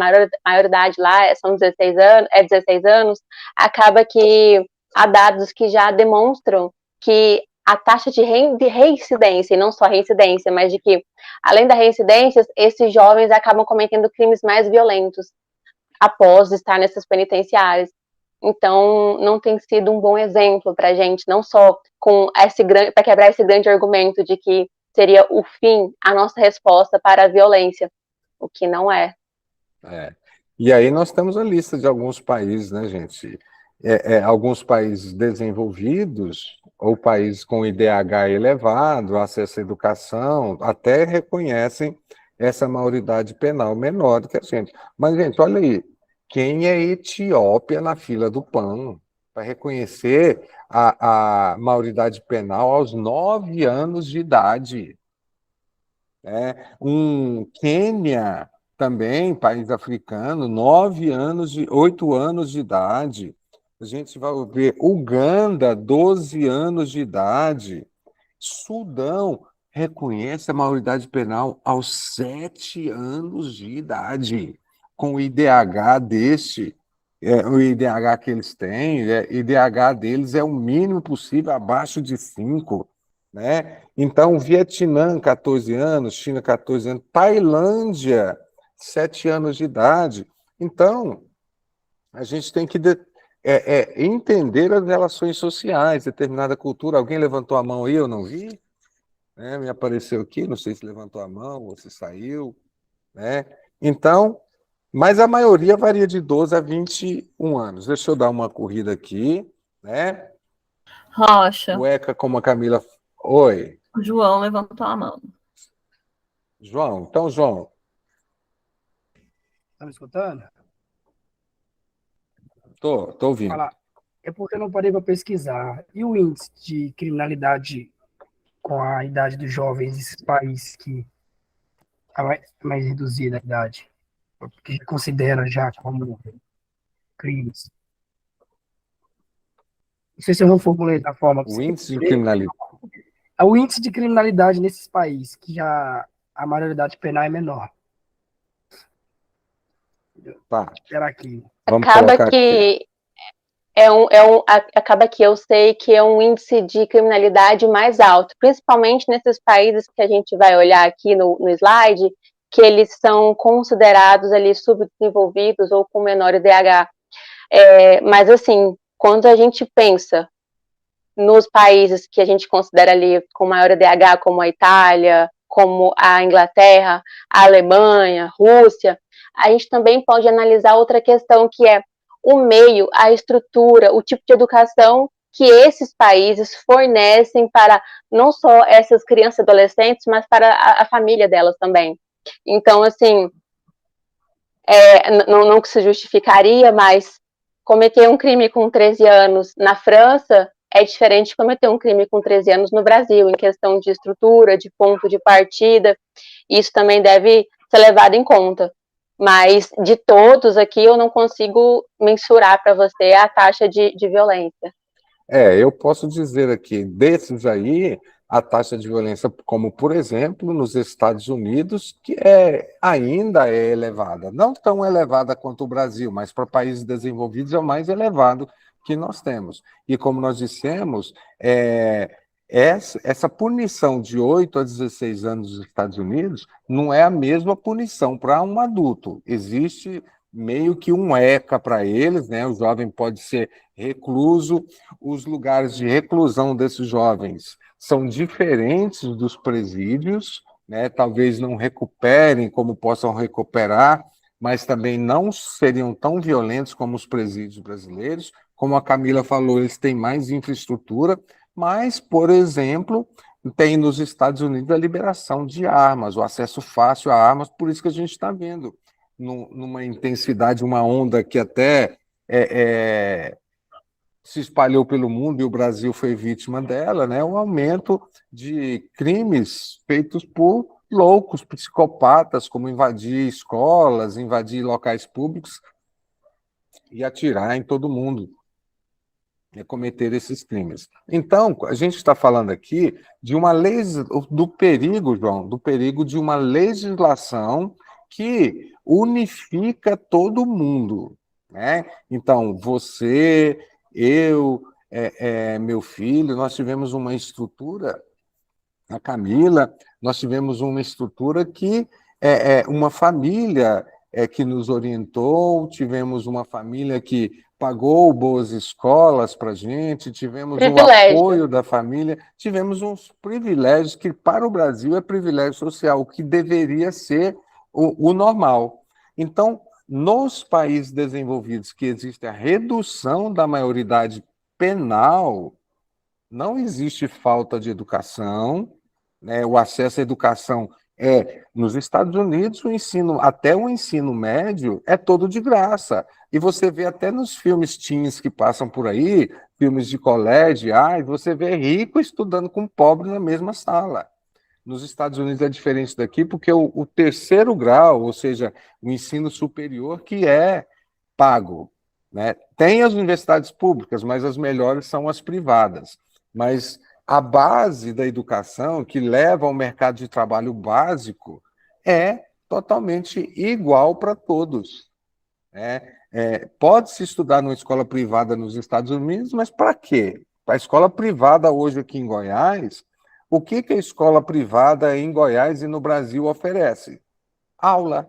maioridade lá, são 16 anos, 16 anos, acaba que há dados que já demonstram que a taxa de reincidência, e não só reincidência, mas de que, além da reincidência, esses jovens acabam cometendo crimes mais violentos após estar nessas penitenciárias. Então, não tem sido um bom exemplo para a gente, não só para quebrar esse grande argumento de que seria o fim, a nossa resposta para a violência, o que não é. E aí nós temos a lista de alguns países, né, gente? Alguns países desenvolvidos, ou países com IDH elevado, acesso à educação, até reconhecem essa maioridade penal menor do que a gente. Mas, gente, olha aí, quem é Etiópia na fila do pão para reconhecer a maioridade penal aos 9 anos de idade? Um Quênia também, país africano, 8 anos de idade. A gente vai ver Uganda, 12 anos de idade. Sudão reconhece a maioridade penal aos 7 anos de idade, com o IDH o IDH que eles têm, o IDH deles é o mínimo possível, abaixo de 5, né? Então, Vietnã, 14 anos, China, 14 anos, Tailândia, 7 anos de idade. Então, a gente tem que entender as relações sociais, determinada cultura. Alguém levantou a mão aí, eu não vi, né? Me apareceu aqui, não sei se levantou a mão ou se saiu, né? Então, Mas a maioria varia de 12 a 21 anos. Deixa eu dar uma corrida aqui, né? Rocha, O ECA, como a Camila... Oi, o João levantou a mão. João. Então, João, Tá me escutando? tô ouvindo. Falar. É porque eu não parei para pesquisar. E o índice de criminalidade com a idade dos jovens desses países que é mais reduzida a idade? Que considera já como crimes. Não sei se eu reformulei da forma que O você quer índice de dizer. criminalidade... É o índice de criminalidade nesses países, que já a maioridade penal é menor. Tá, Será que vamos Acaba colocar aqui. que acaba que eu sei que é um índice de criminalidade mais alto, principalmente nesses países que a gente vai olhar aqui no slide, que eles são considerados ali subdesenvolvidos ou com menor IDH. Mas assim, quando a gente pensa nos países que a gente considera ali com maior IDH, como a Itália, como a Inglaterra, a Alemanha, Rússia, a gente também pode analisar outra questão que é o meio, a estrutura, o tipo de educação que esses países fornecem para não só essas crianças e adolescentes, mas para a família delas também. Então, assim, não que se justificaria, mas cometer um crime com 13 anos na França é diferente de cometer um crime com 13 anos no Brasil, em questão de estrutura, de ponto de partida. Isso também deve ser levado em conta. Mas de todos aqui, eu não consigo mensurar para você a taxa de violência. Eu posso dizer aqui, desses aí, a taxa de violência, como por exemplo, nos Estados Unidos, que ainda é elevada. Não tão elevada quanto o Brasil, mas para países desenvolvidos é o mais elevado que nós temos. E como nós dissemos, essa punição de 8 a 16 anos nos Estados Unidos não é a mesma punição para um adulto. Existe meio que um ECA para eles, né? O jovem pode ser recluso, os lugares de reclusão desses jovens são diferentes dos presídios, né? Talvez não recuperem como possam recuperar, mas também não seriam tão violentos como os presídios brasileiros. Como a Camila falou, eles têm mais infraestrutura, mas, por exemplo, tem nos Estados Unidos a liberação de armas, o acesso fácil a armas, por isso que a gente está vendo numa intensidade, uma onda que até se espalhou pelo mundo e o Brasil foi vítima dela, né? O aumento de crimes feitos por loucos, psicopatas, como invadir escolas, invadir locais públicos e atirar em todo mundo, cometer esses crimes. Então, a gente está falando aqui de uma lei, do perigo, João, do perigo de uma legislação que unifica todo mundo, né? Então, você, eu, meu filho, nós tivemos uma estrutura, a Camila, nós tivemos uma estrutura que uma família que nos orientou, tivemos uma família que pagou boas escolas para a gente, tivemos o apoio da família, tivemos uns privilégios que para o Brasil é privilégio social, o que deveria ser o normal. Então, nos países desenvolvidos que existe a redução da maioridade penal, não existe falta de educação, né? O acesso à educação nos Estados Unidos, até o ensino médio é todo de graça. E você vê até nos filmes teens que passam por aí, filmes de colégio, você vê rico estudando com pobre na mesma sala. Nos Estados Unidos é diferente daqui, porque o terceiro grau, ou seja, o ensino superior, que é pago, né? Tem as universidades públicas, mas as melhores são as privadas. Mas a base da educação, que leva ao mercado de trabalho básico, é totalmente igual para todos, né? Pode-se estudar numa escola privada nos Estados Unidos, mas para quê? A escola privada hoje aqui em Goiás, o que a escola privada em Goiás e no Brasil oferece? Aula.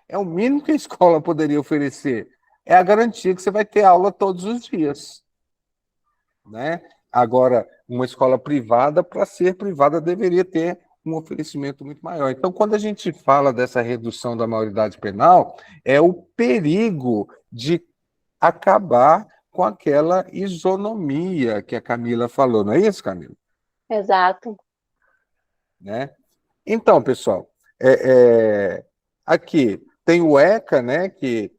É o mínimo que a escola poderia oferecer. É a garantia que você vai ter aula todos os dias, né? Agora, uma escola privada, para ser privada, deveria ter um oferecimento muito maior. Então, quando a gente fala dessa redução da maioridade penal, é o perigo de acabar com aquela isonomia que a Camila falou, não é isso, Camila? Exato. Né? Então, pessoal, aqui tem o ECA, né, que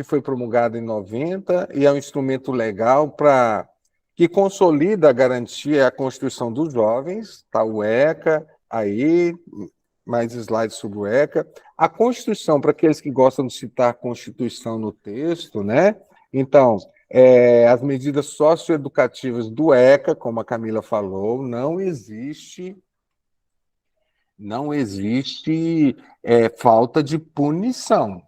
foi promulgado em 90 e é um instrumento legal que consolida a garantia e a Constituição dos jovens, tá? O ECA, aí, mais slides sobre o ECA. A Constituição, para aqueles que gostam de citar a Constituição no texto, né? Então, as medidas socioeducativas do ECA, como a Camila falou, não existe falta de punição.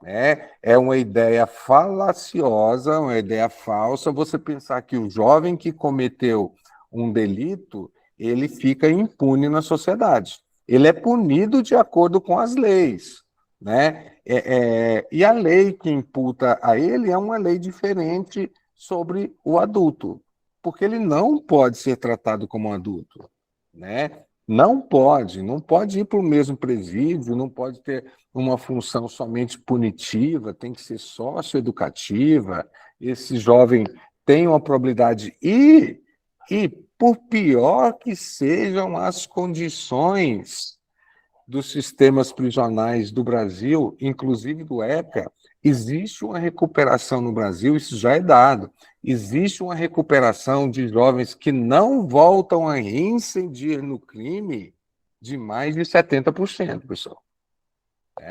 Né? É uma ideia falaciosa, uma ideia falsa, você pensar que o jovem que cometeu um delito, ele fica impune na sociedade. Ele é punido de acordo com as leis. Né? E a lei que imputa a ele é uma lei diferente sobre o adulto, porque ele não pode ser tratado como um adulto. Né? Não pode ir para o mesmo presídio, não pode ter uma função somente punitiva, tem que ser socioeducativa. Esse jovem tem uma probabilidade e por pior que sejam as condições dos sistemas prisionais do Brasil, inclusive do ECA, existe uma recuperação no Brasil, isso já é dado. Existe uma recuperação de jovens que não voltam a reincidir no crime de mais de 70%, pessoal.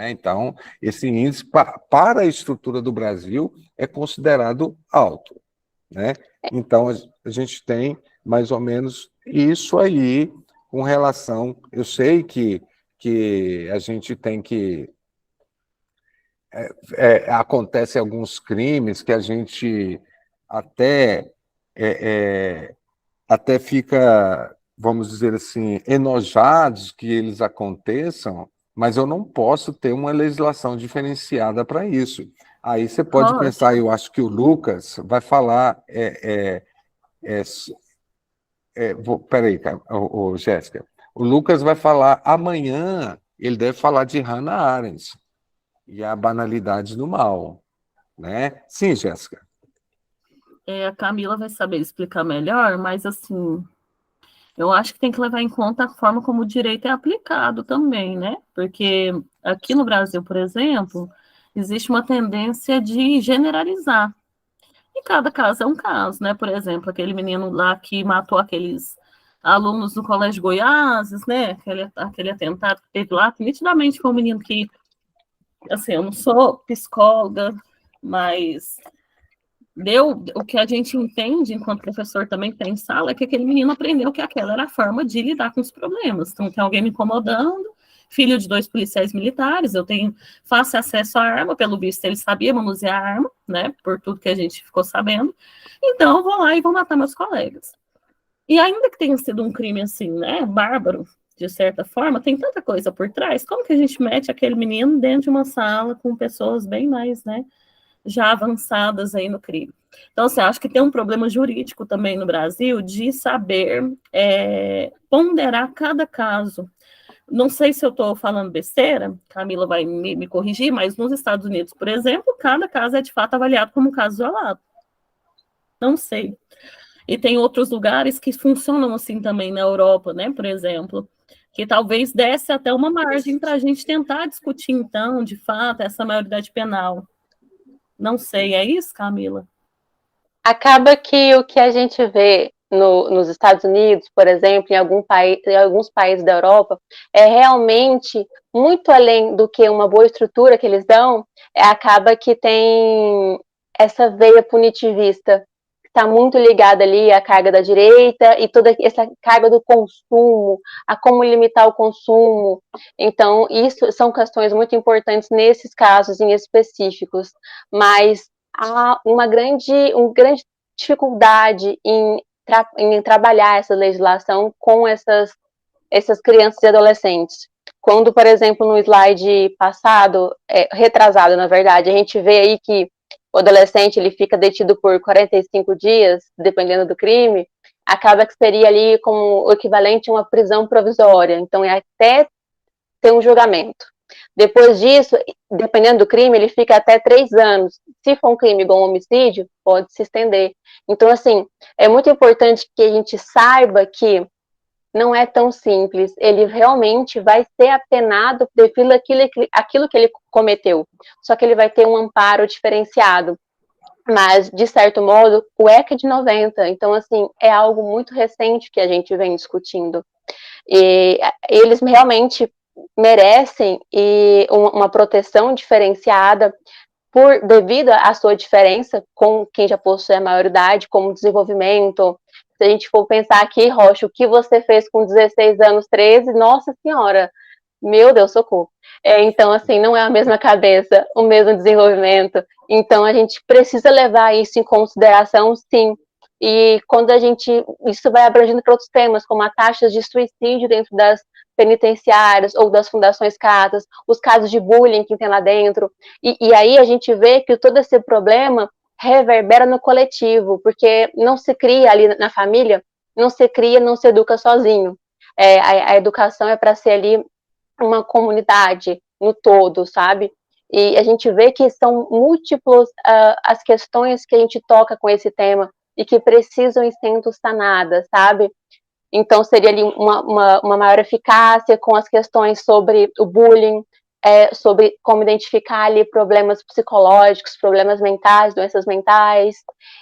Então, esse índice, para a estrutura do Brasil, é considerado alto. Né? Então, a gente tem mais ou menos isso aí com relação... Eu sei que a gente tem que... acontecem alguns crimes que a gente até fica, vamos dizer assim, enojados que eles aconteçam, mas eu não posso ter uma legislação diferenciada para isso. Aí você pode pensar, eu acho que o Lucas vai falar... peraí, Jéssica. O Lucas vai falar amanhã, ele deve falar de Hannah Arendt e a banalidade do mal. Né? Sim, Jéssica. A Camila vai saber explicar melhor, mas assim, eu acho que tem que levar em conta a forma como o direito é aplicado também, né? Porque aqui no Brasil, por exemplo, existe uma tendência de generalizar. E cada caso é um caso, né? Por exemplo, aquele menino lá que matou aqueles alunos do Colégio Goiás, né? Aquele atentado que teve lá, que nitidamente foi um menino que, assim, eu não sou psicóloga, mas o que a gente entende enquanto professor também que está em sala é que aquele menino aprendeu que aquela era a forma de lidar com os problemas. Então, tem alguém me incomodando, filho de 2 policiais militares, eu tenho fácil acesso à arma, pelo visto ele sabia manusear a arma, né, por tudo que a gente ficou sabendo, então eu vou lá e vou matar meus colegas. E ainda que tenha sido um crime assim, né, bárbaro, de certa forma, tem tanta coisa por trás, como que a gente mete aquele menino dentro de uma sala com pessoas bem mais, né, já avançadas aí no crime. Então, assim, acho que tem um problema jurídico também no Brasil de saber ponderar cada caso. Não sei se eu estou falando besteira, Camila vai me corrigir, mas nos Estados Unidos, por exemplo, cada caso é de fato avaliado como um caso isolado. Não sei. E tem outros lugares que funcionam assim também na Europa, né, por exemplo, que talvez desse até uma margem para a gente tentar discutir, então, de fato, essa maioridade penal. Não sei, é isso, Camila? Acaba que o que a gente vê nos Estados Unidos, por exemplo, em alguns países da Europa, é realmente muito além do que uma boa estrutura que eles dão, acaba que tem essa veia punitivista, que está muito ligada ali à carga da direita e toda essa carga do consumo, a como limitar o consumo. Então, isso são questões muito importantes nesses casos em específicos, mas há uma grande dificuldade em trabalhar essa legislação com essas crianças e adolescentes. Quando, por exemplo, no slide passado, retrasado, na verdade, a gente vê aí que o adolescente ele fica detido por 45 dias, dependendo do crime, acaba que seria ali como o equivalente a uma prisão provisória. Então, é até ter um julgamento. Depois disso, dependendo do crime, ele fica até 3 anos. Se for um crime igual um homicídio, pode se estender. Então, assim, é muito importante que a gente saiba que não é tão simples. Ele realmente vai ser apenado devido àquilo que ele cometeu. Só que ele vai ter um amparo diferenciado. Mas, de certo modo, o ECA é de 90. Então, assim, é algo muito recente que a gente vem discutindo. E eles realmente merecem uma proteção diferenciada devido à sua diferença com quem já possui a maioridade, como desenvolvimento. Se a gente for pensar aqui, Rocha, o que você fez com 16 anos, 13, nossa senhora, meu Deus, socorro. Então, assim, não é a mesma cabeça, o mesmo desenvolvimento. Então, a gente precisa levar isso em consideração, sim. E quando isso vai abrangendo para outros temas, como a taxa de suicídio dentro das penitenciárias ou das fundações casas, os casos de bullying que tem lá dentro. E aí a gente vê que todo esse problema reverbera no coletivo, porque não se cria ali na família, não se cria, não se educa sozinho. A educação é para ser ali uma comunidade no todo, sabe? E a gente vê que são múltiplas as questões que a gente toca com esse tema e que precisam ir sendo sanadas, sabe? Então, seria ali uma maior eficácia com as questões sobre o bullying, sobre como identificar ali problemas psicológicos, problemas mentais, doenças mentais,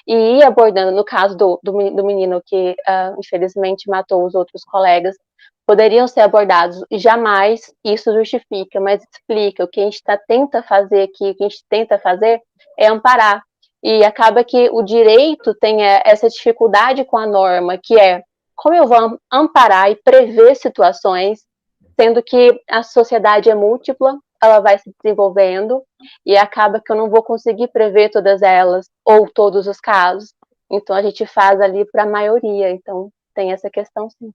e ir abordando, no caso do menino que, infelizmente, matou os outros colegas, poderiam ser abordados, e jamais isso justifica, mas explica. O que a gente tenta fazer aqui, o que a gente tenta fazer é amparar, e acaba que o direito tem essa dificuldade com a norma, que é como eu vou amparar e prever situações, sendo que a sociedade é múltipla, ela vai se desenvolvendo, e acaba que eu não vou conseguir prever todas elas, ou todos os casos. Então, a gente faz ali para a maioria. Então, tem essa questão, sim.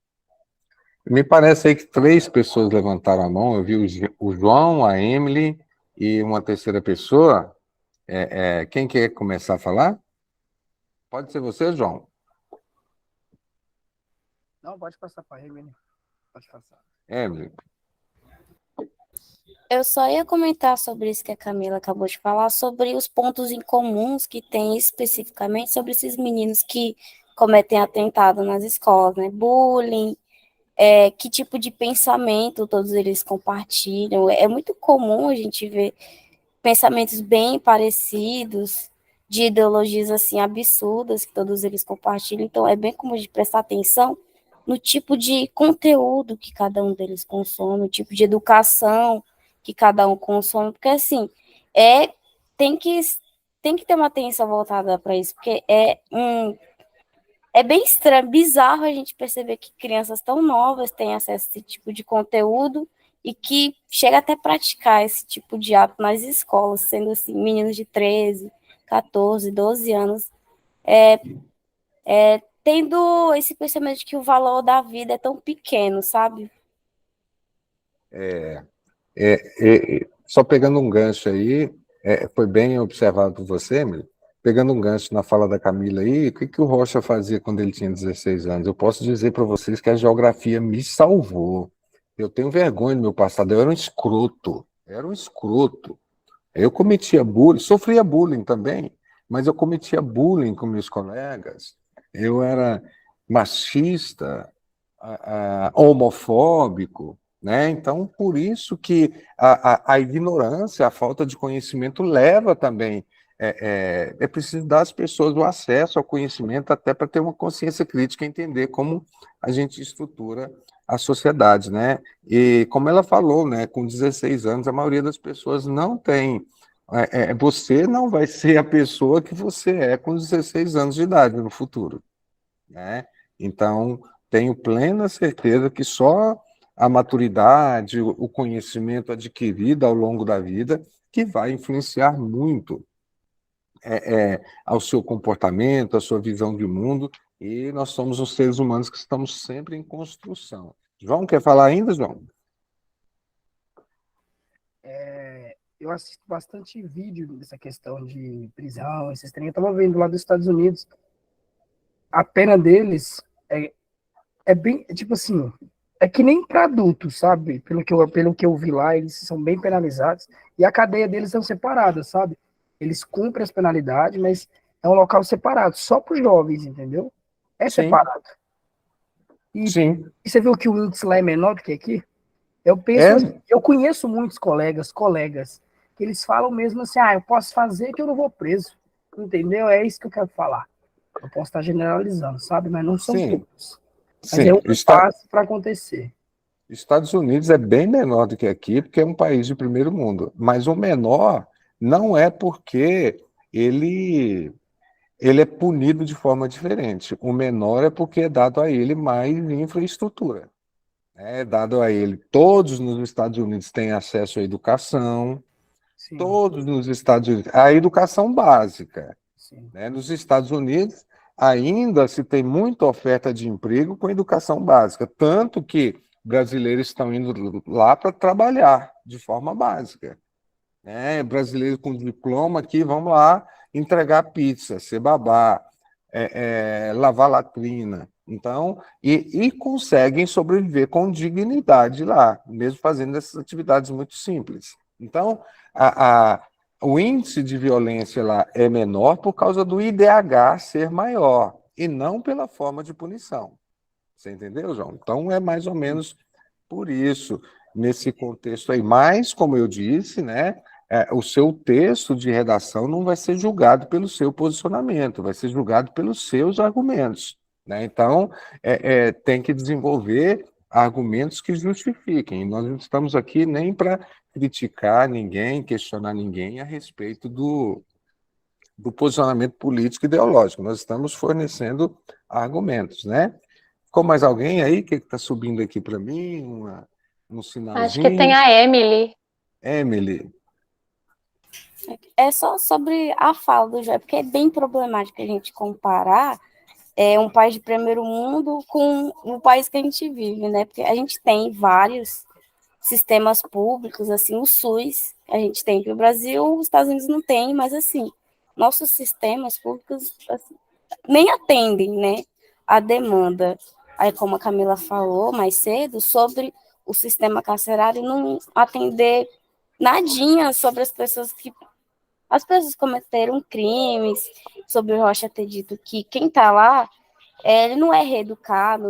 Me parece aí que 3 pessoas levantaram a mão. Eu vi o João, a Emily e uma terceira pessoa. Quem quer começar a falar? Pode ser você, João? Não, pode passar para a Emily. Pode passar. Emily. Eu só ia comentar sobre isso que a Camila acabou de falar, sobre os pontos em comuns que tem especificamente sobre esses meninos que cometem atentado nas escolas, né? Bullying, que tipo de pensamento todos eles compartilham. É muito comum a gente ver pensamentos bem parecidos, de ideologias assim absurdas que todos eles compartilham. Então, é bem comum de prestar atenção no tipo de conteúdo que cada um deles consome, o tipo de educação que cada um consome, porque assim, tem que ter uma atenção voltada para isso, porque é bem estranho, bizarro a gente perceber que crianças tão novas têm acesso a esse tipo de conteúdo e que chega até a praticar esse tipo de ato nas escolas, sendo assim, meninos de 13, 14, 12 anos, tendo esse pensamento de que o valor da vida é tão pequeno, sabe? Só pegando um gancho aí, foi bem observado por você, Emily. Pegando um gancho na fala da Camila aí, o que o Rocha fazia quando ele tinha 16 anos? Eu posso dizer para vocês que a geografia me salvou. Eu tenho vergonha do meu passado, eu era um escroto. Eu cometia bullying, sofria bullying também, mas eu cometia bullying com meus colegas. Eu era machista, homofóbico, né? Então, por isso que a ignorância, a falta de conhecimento leva também. É preciso dar às pessoas o acesso ao conhecimento até para ter uma consciência crítica e entender como a gente estrutura a sociedade, né? E como ela falou, né? Com 16 anos, a maioria das pessoas não tem. Você não vai ser a pessoa que você é com 16 anos de idade no futuro, né? Então, tenho plena certeza que só a maturidade, o conhecimento adquirido ao longo da vida, que vai influenciar muito ao seu comportamento, à sua visão de mundo, e nós somos os seres humanos que estamos sempre em construção. João, quer falar ainda, João? Eu assisto bastante vídeo dessa questão de prisão, esses trem. Eu estava vendo lá dos Estados Unidos, a pena deles É bem, tipo assim, é que nem para adultos, sabe? Pelo que eu vi lá, eles são bem penalizados e a cadeia deles são separadas, sabe? Eles cumprem as penalidades, mas é um local separado, só para os jovens, entendeu? É Sim, separado. E, sim. e você viu que o índice lá é menor do que aqui? Eu penso É, assim, eu conheço muitos colegas, que eles falam mesmo assim, eu posso fazer que eu não vou preso, entendeu? É isso que eu quero falar. Eu posso estar generalizando, sabe? Mas não são sim, todos. Mas é sim. um passo para acontecer. Estados Unidos é bem menor do que aqui, porque é um país de primeiro mundo. Mas o menor não é porque ele, ele é punido de forma diferente. O menor é porque é dado a ele mais infraestrutura. É dado a ele. Todos nos Estados Unidos têm acesso à educação, Sim, todos nos Estados Unidos. A educação básica, sim, né? Nos Estados Unidos, ainda se tem muita oferta de emprego com educação básica, tanto que brasileiros estão indo lá para trabalhar de forma básica, né? Brasileiros com diploma aqui, vamos lá entregar pizza, ser babá, lavar latrina. Então, e conseguem sobreviver com dignidade lá, mesmo fazendo essas atividades muito simples. Então, o índice de violência lá é menor por causa do IDH ser maior, e não pela forma de punição. Você entendeu, João? Então, é mais ou menos por isso, nesse contexto aí. Mas, como eu disse, né, o seu texto de redação não vai ser julgado pelo seu posicionamento, vai ser julgado pelos seus argumentos, né? Então, tem que desenvolver argumentos que justifiquem. Nós não estamos aqui nem para criticar ninguém, questionar ninguém a respeito do posicionamento político e ideológico. Nós estamos fornecendo argumentos, né? Ficou mais alguém aí que está subindo aqui para mim? Um Acho que tem sinalzinho? a Emily. Emily. É só sobre a fala do Joé, porque é bem problemático a gente comparar um país de primeiro mundo com o país que a gente vive, né? Porque a gente tem vários sistemas públicos, assim, o SUS, a gente tem que o Brasil, os Estados Unidos não tem, mas assim, nossos sistemas públicos assim, nem atendem, né, a demanda. Aí, como a Camila falou mais cedo, sobre o sistema carcerário não atender nadinha sobre as pessoas cometeram crimes, sobre o Rocha ter dito que quem está lá, ele não é reeducado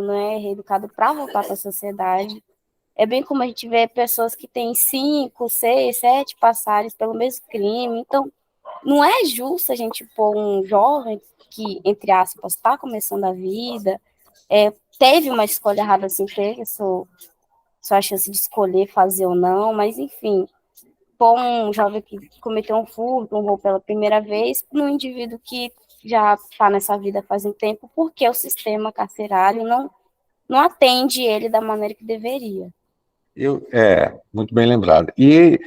para voltar para a sociedade. É bem como a gente vê pessoas que têm 5, 6, 7 passagens pelo mesmo crime. Então, não é justo a gente pôr um jovem que, entre aspas, está começando a vida, teve uma escolha errada, assim, teve sua chance de escolher fazer ou não, mas, enfim, pôr um jovem que cometeu um furto, um roubo pela primeira vez, num indivíduo que já está nessa vida faz um tempo, porque o sistema carcerário não atende ele da maneira que deveria. Muito bem lembrado. E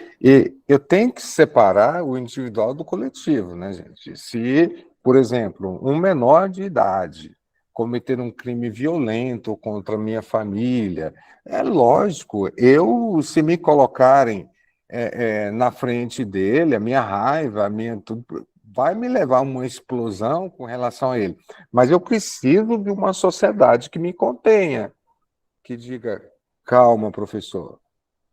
eu tenho que separar o individual do coletivo, né, gente? Se, por exemplo, um menor de idade cometer um crime violento contra a minha família, é lógico, se me colocarem na frente dele, a minha raiva, tudo, vai me levar a uma explosão com relação a ele. Mas eu preciso de uma sociedade que me contenha, que diga, calma, professor,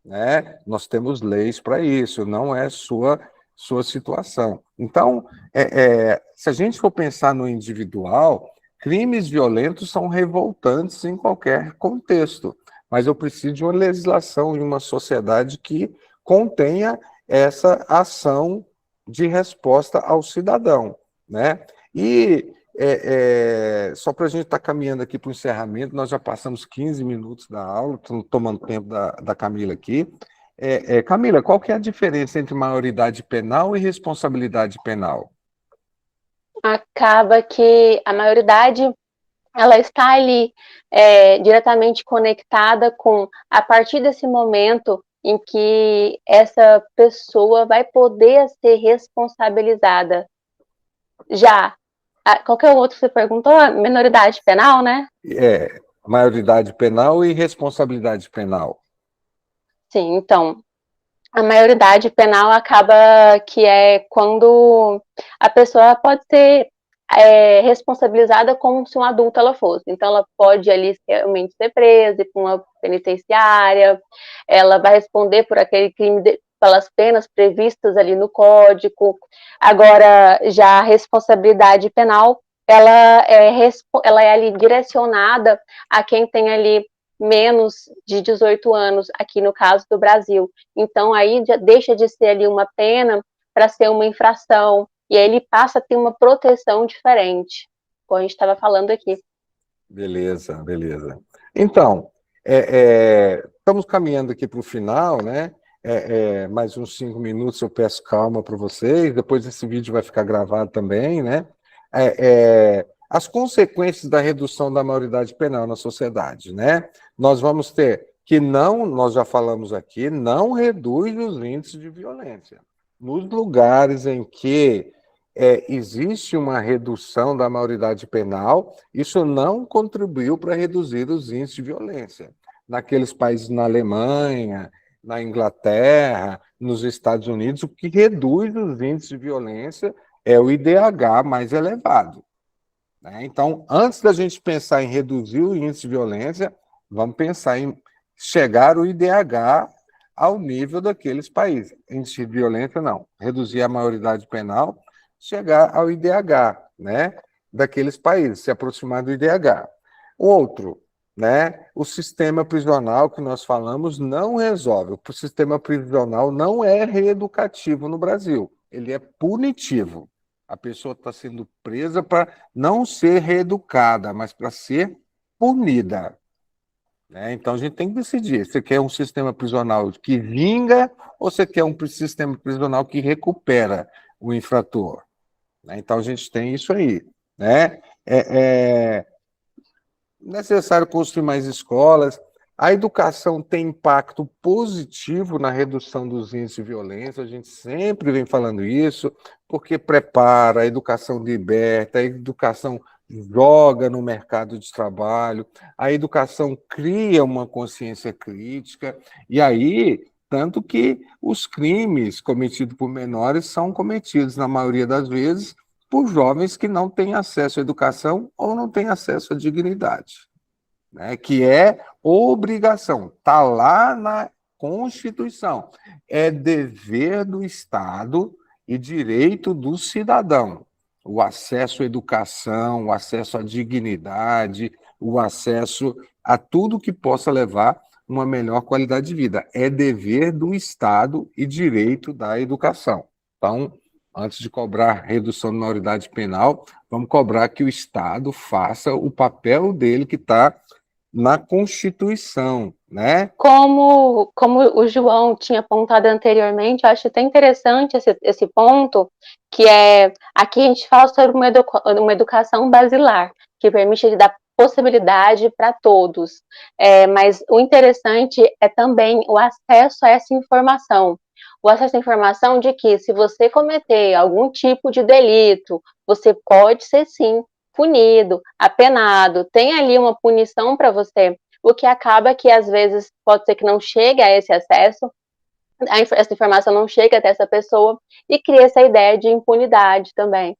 né? Nós temos leis para isso, não é sua situação. Então, se a gente for pensar no individual, crimes violentos são revoltantes em qualquer contexto, mas eu preciso de uma legislação, de uma sociedade que contenha essa ação de resposta ao cidadão, né? E só para a gente estar caminhando aqui para o encerramento, nós já passamos 15 minutos da aula, estamos tomando tempo da Camila aqui. Camila, qual que é a diferença entre maioridade penal e responsabilidade penal? Acaba que a maioridade ela está ali diretamente conectada com, a partir desse momento em que essa pessoa vai poder ser responsabilizada. Já, qualquer outro você perguntou, a minoridade penal, né? Maioridade penal e responsabilidade penal. Sim, então, a maioridade penal acaba que é quando a pessoa pode ser responsabilizada como se um adulto ela fosse. Então, ela pode ali realmente ser presa, ir para uma penitenciária, ela vai responder por aquele crime, pelas penas previstas ali no Código. Agora, já a responsabilidade penal, ela é ali direcionada a quem tem ali menos de 18 anos, aqui no caso do Brasil. Então, aí já deixa de ser ali uma pena para ser uma infração, e aí ele passa a ter uma proteção diferente, como a gente estava falando aqui. Beleza, beleza. Então, estamos caminhando aqui para o final, né? Mais uns 5 minutos, eu peço calma para vocês, depois esse vídeo vai ficar gravado também, né? As consequências da redução da maioridade penal na sociedade, né? Nós vamos ter que não, nós já falamos aqui, não reduz os índices de violência. Nos lugares em que existe uma redução da maioridade penal, isso não contribuiu para reduzir os índices de violência. Naqueles países, na Alemanha, na Inglaterra, nos Estados Unidos, o que reduz os índices de violência é o IDH mais elevado. Né? Então, antes da gente pensar em reduzir o índice de violência, vamos pensar em chegar o IDH ao nível daqueles países. Índice de violência, não. Reduzir a maioridade penal, chegar ao IDH, né, daqueles países, se aproximar do IDH. Outro, né, o sistema prisional que nós falamos não resolve. O sistema prisional não é reeducativo no Brasil, ele é punitivo. A pessoa está sendo presa para não ser reeducada, mas para ser punida. Então, a gente tem que decidir, você quer um sistema prisional que vinga ou você quer um sistema prisional que recupera o infrator? Então, a gente tem isso aí. Né? É necessário construir mais escolas. A educação tem impacto positivo na redução dos índices de violência, a gente sempre vem falando isso, porque prepara, a educação liberta, a educação joga no mercado de trabalho, a educação cria uma consciência crítica, e aí, tanto que os crimes cometidos por menores são cometidos, na maioria das vezes, por jovens que não têm acesso à educação ou não têm acesso à dignidade, né? Que é obrigação, está lá na Constituição, é dever do Estado e direito do cidadão. O acesso à educação, o acesso à dignidade, o acesso a tudo que possa levar uma melhor qualidade de vida. É dever do Estado e direito da educação. Então, antes de cobrar redução de maioridade penal, vamos cobrar que o Estado faça o papel dele que está na Constituição, né? Como o João tinha apontado anteriormente, eu acho até interessante esse ponto, que aqui a gente fala sobre uma educação basilar, que permite dar possibilidade para todos, mas o interessante é também o acesso a essa informação. O acesso à informação de que, se você cometer algum tipo de delito, você pode ser, sim, punido, apenado, tem ali uma punição para você, o que acaba que, às vezes, pode ser que não chegue a esse acesso, essa informação não chega até essa pessoa, e cria essa ideia de impunidade também.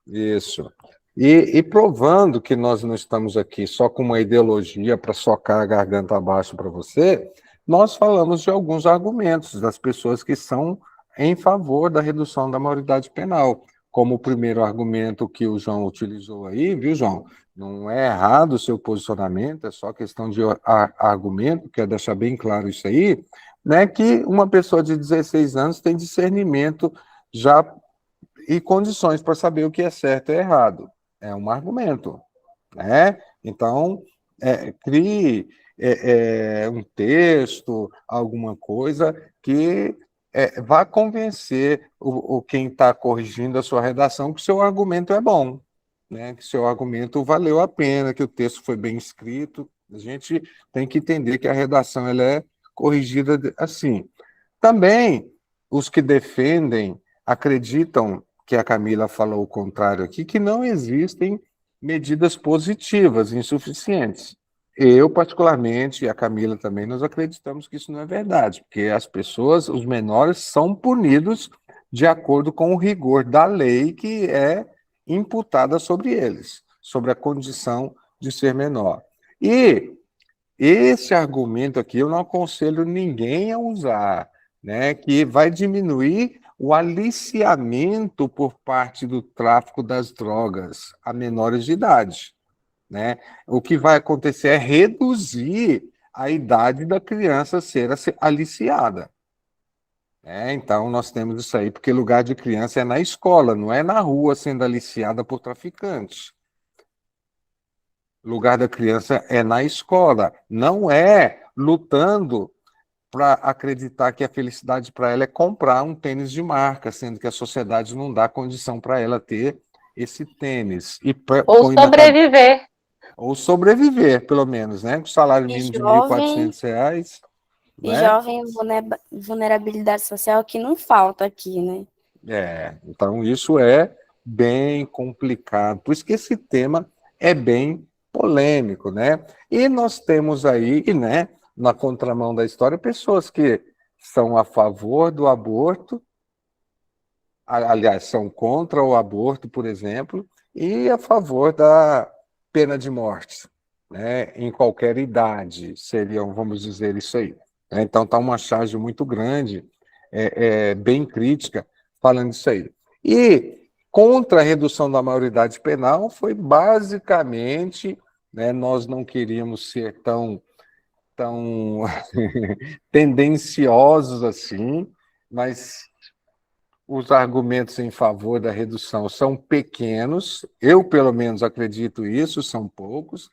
Isso. E provando que nós não estamos aqui só com uma ideologia para socar a garganta abaixo para você, nós falamos de alguns argumentos das pessoas que são em favor da redução da maioridade penal. Como o primeiro argumento que o João utilizou aí, viu, João? Não é errado o seu posicionamento, é só questão de argumento, quero deixar bem claro isso aí, né, que uma pessoa de 16 anos tem discernimento já e condições para saber o que é certo e errado. É um argumento, né? Então, crie um texto, alguma coisa que vá convencer quem está corrigindo a sua redação que o seu argumento é bom, né? Que o seu argumento valeu a pena, que o texto foi bem escrito. A gente tem que entender que a redação ela é corrigida assim. Também, os que defendem acreditam que a Camila falou o contrário aqui, que não existem medidas positivas insuficientes. Eu, particularmente, e a Camila também, nós acreditamos que isso não é verdade, porque as pessoas, os menores, são punidos de acordo com o rigor da lei, que é imputada sobre eles, sobre a condição de ser menor. E esse argumento aqui eu não aconselho ninguém a usar, né, que vai diminuir o aliciamento por parte do tráfico das drogas a menores de idade, né? O que vai acontecer é reduzir a idade da criança ser aliciada. Então, nós temos isso aí, porque lugar de criança é na escola, não é na rua sendo aliciada por traficantes. Lugar da criança é na escola, não é lutando para acreditar que a felicidade para ela é comprar um tênis de marca, sendo que a sociedade não dá condição para ela ter esse tênis. Ou sobreviver. Ou sobreviver, pelo menos, né? Com salário mínimo de R$ 1.400. E jovem vulnerabilidade social que não falta aqui, né? Então isso é bem complicado. Por isso que esse tema é bem polêmico, né? E nós temos aí, né, na contramão da história, pessoas que são a favor do aborto, aliás, são contra o aborto, por exemplo, e a favor da pena de morte, né, em qualquer idade, seriam, vamos dizer, isso aí. Então está uma charge muito grande, bem crítica, falando isso aí. E contra a redução da maioridade penal foi basicamente, né, nós não queríamos ser tão tendenciosos assim, mas os argumentos em favor da redução são pequenos, eu pelo menos acredito isso, são poucos,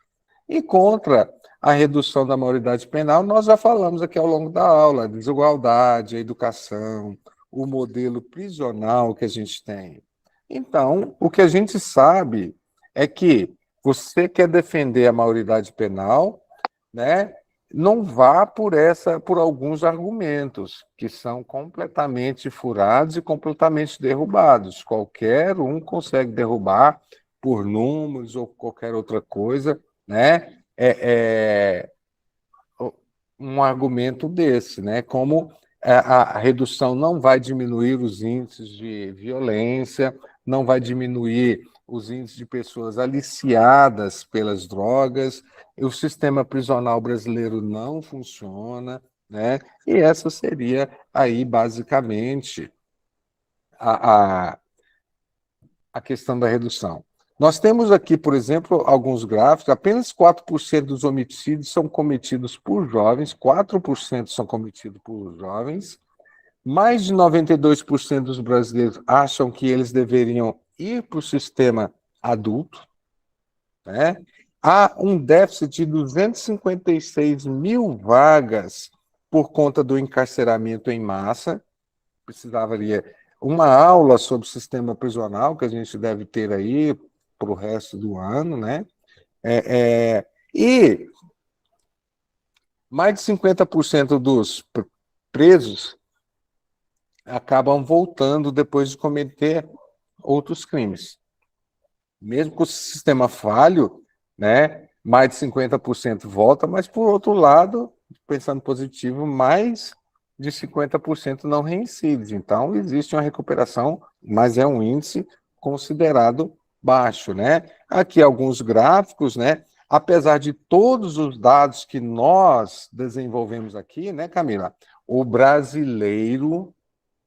e contra a redução da maioridade penal, nós já falamos aqui ao longo da aula, a desigualdade, a educação, o modelo prisional que a gente tem. Então, o que a gente sabe é que você quer defender a maioridade penal, né? Não vá por alguns argumentos que são completamente furados e completamente derrubados. Qualquer um consegue derrubar por números ou qualquer outra coisa, né? Um argumento desse, né? Como a redução não vai diminuir os índices de violência, não vai diminuir os índices de pessoas aliciadas pelas drogas, o sistema prisional brasileiro não funciona, né? E essa seria aí, basicamente, a questão da redução. Nós temos aqui, por exemplo, alguns gráficos, apenas 4% dos homicídios são cometidos por jovens, 4% são cometidos por jovens, mais de 92% dos brasileiros acham que eles deveriam ir para o sistema adulto, né? Há um déficit de 256 mil vagas por conta do encarceramento em massa. Precisaria uma aula sobre o sistema prisional, que a gente deve ter aí para o resto do ano, né? E mais de 50% dos presos acabam voltando depois de cometer outros crimes. Mesmo com o sistema falho, né, mais de 50% volta, mas, por outro lado, pensando positivo, mais de 50% não reincide. Então, existe uma recuperação, mas é um índice considerado baixo, né? Aqui alguns gráficos, né? Apesar de todos os dados que nós desenvolvemos aqui, né, Camila? O brasileiro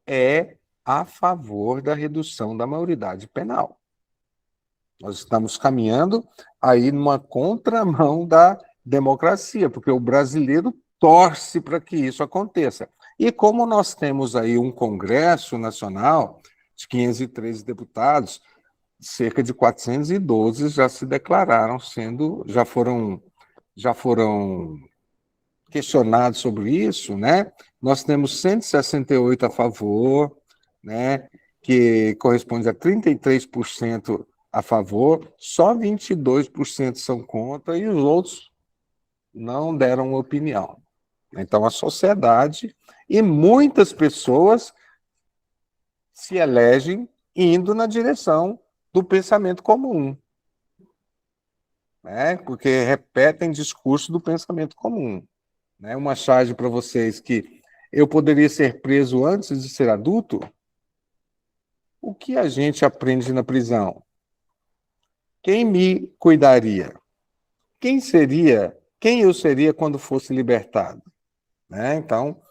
é a favor da redução da maioridade penal. Nós estamos caminhando aí numa contramão da democracia, porque o brasileiro torce para que isso aconteça. E como nós temos aí um Congresso Nacional de 513 deputados, cerca de 412 já se declararam já foram questionados sobre isso, né? Nós temos 168 a favor, né? Que corresponde a 33% a favor, só 22% são contra e os outros não deram opinião. Então, a sociedade e muitas pessoas se elegem indo na direção do pensamento comum, né? Porque repetem discurso do pensamento comum. Né? Uma charge para vocês que eu poderia ser preso antes de ser adulto? O que a gente aprende na prisão? Quem me cuidaria? Quem eu seria quando fosse libertado? Né? Então,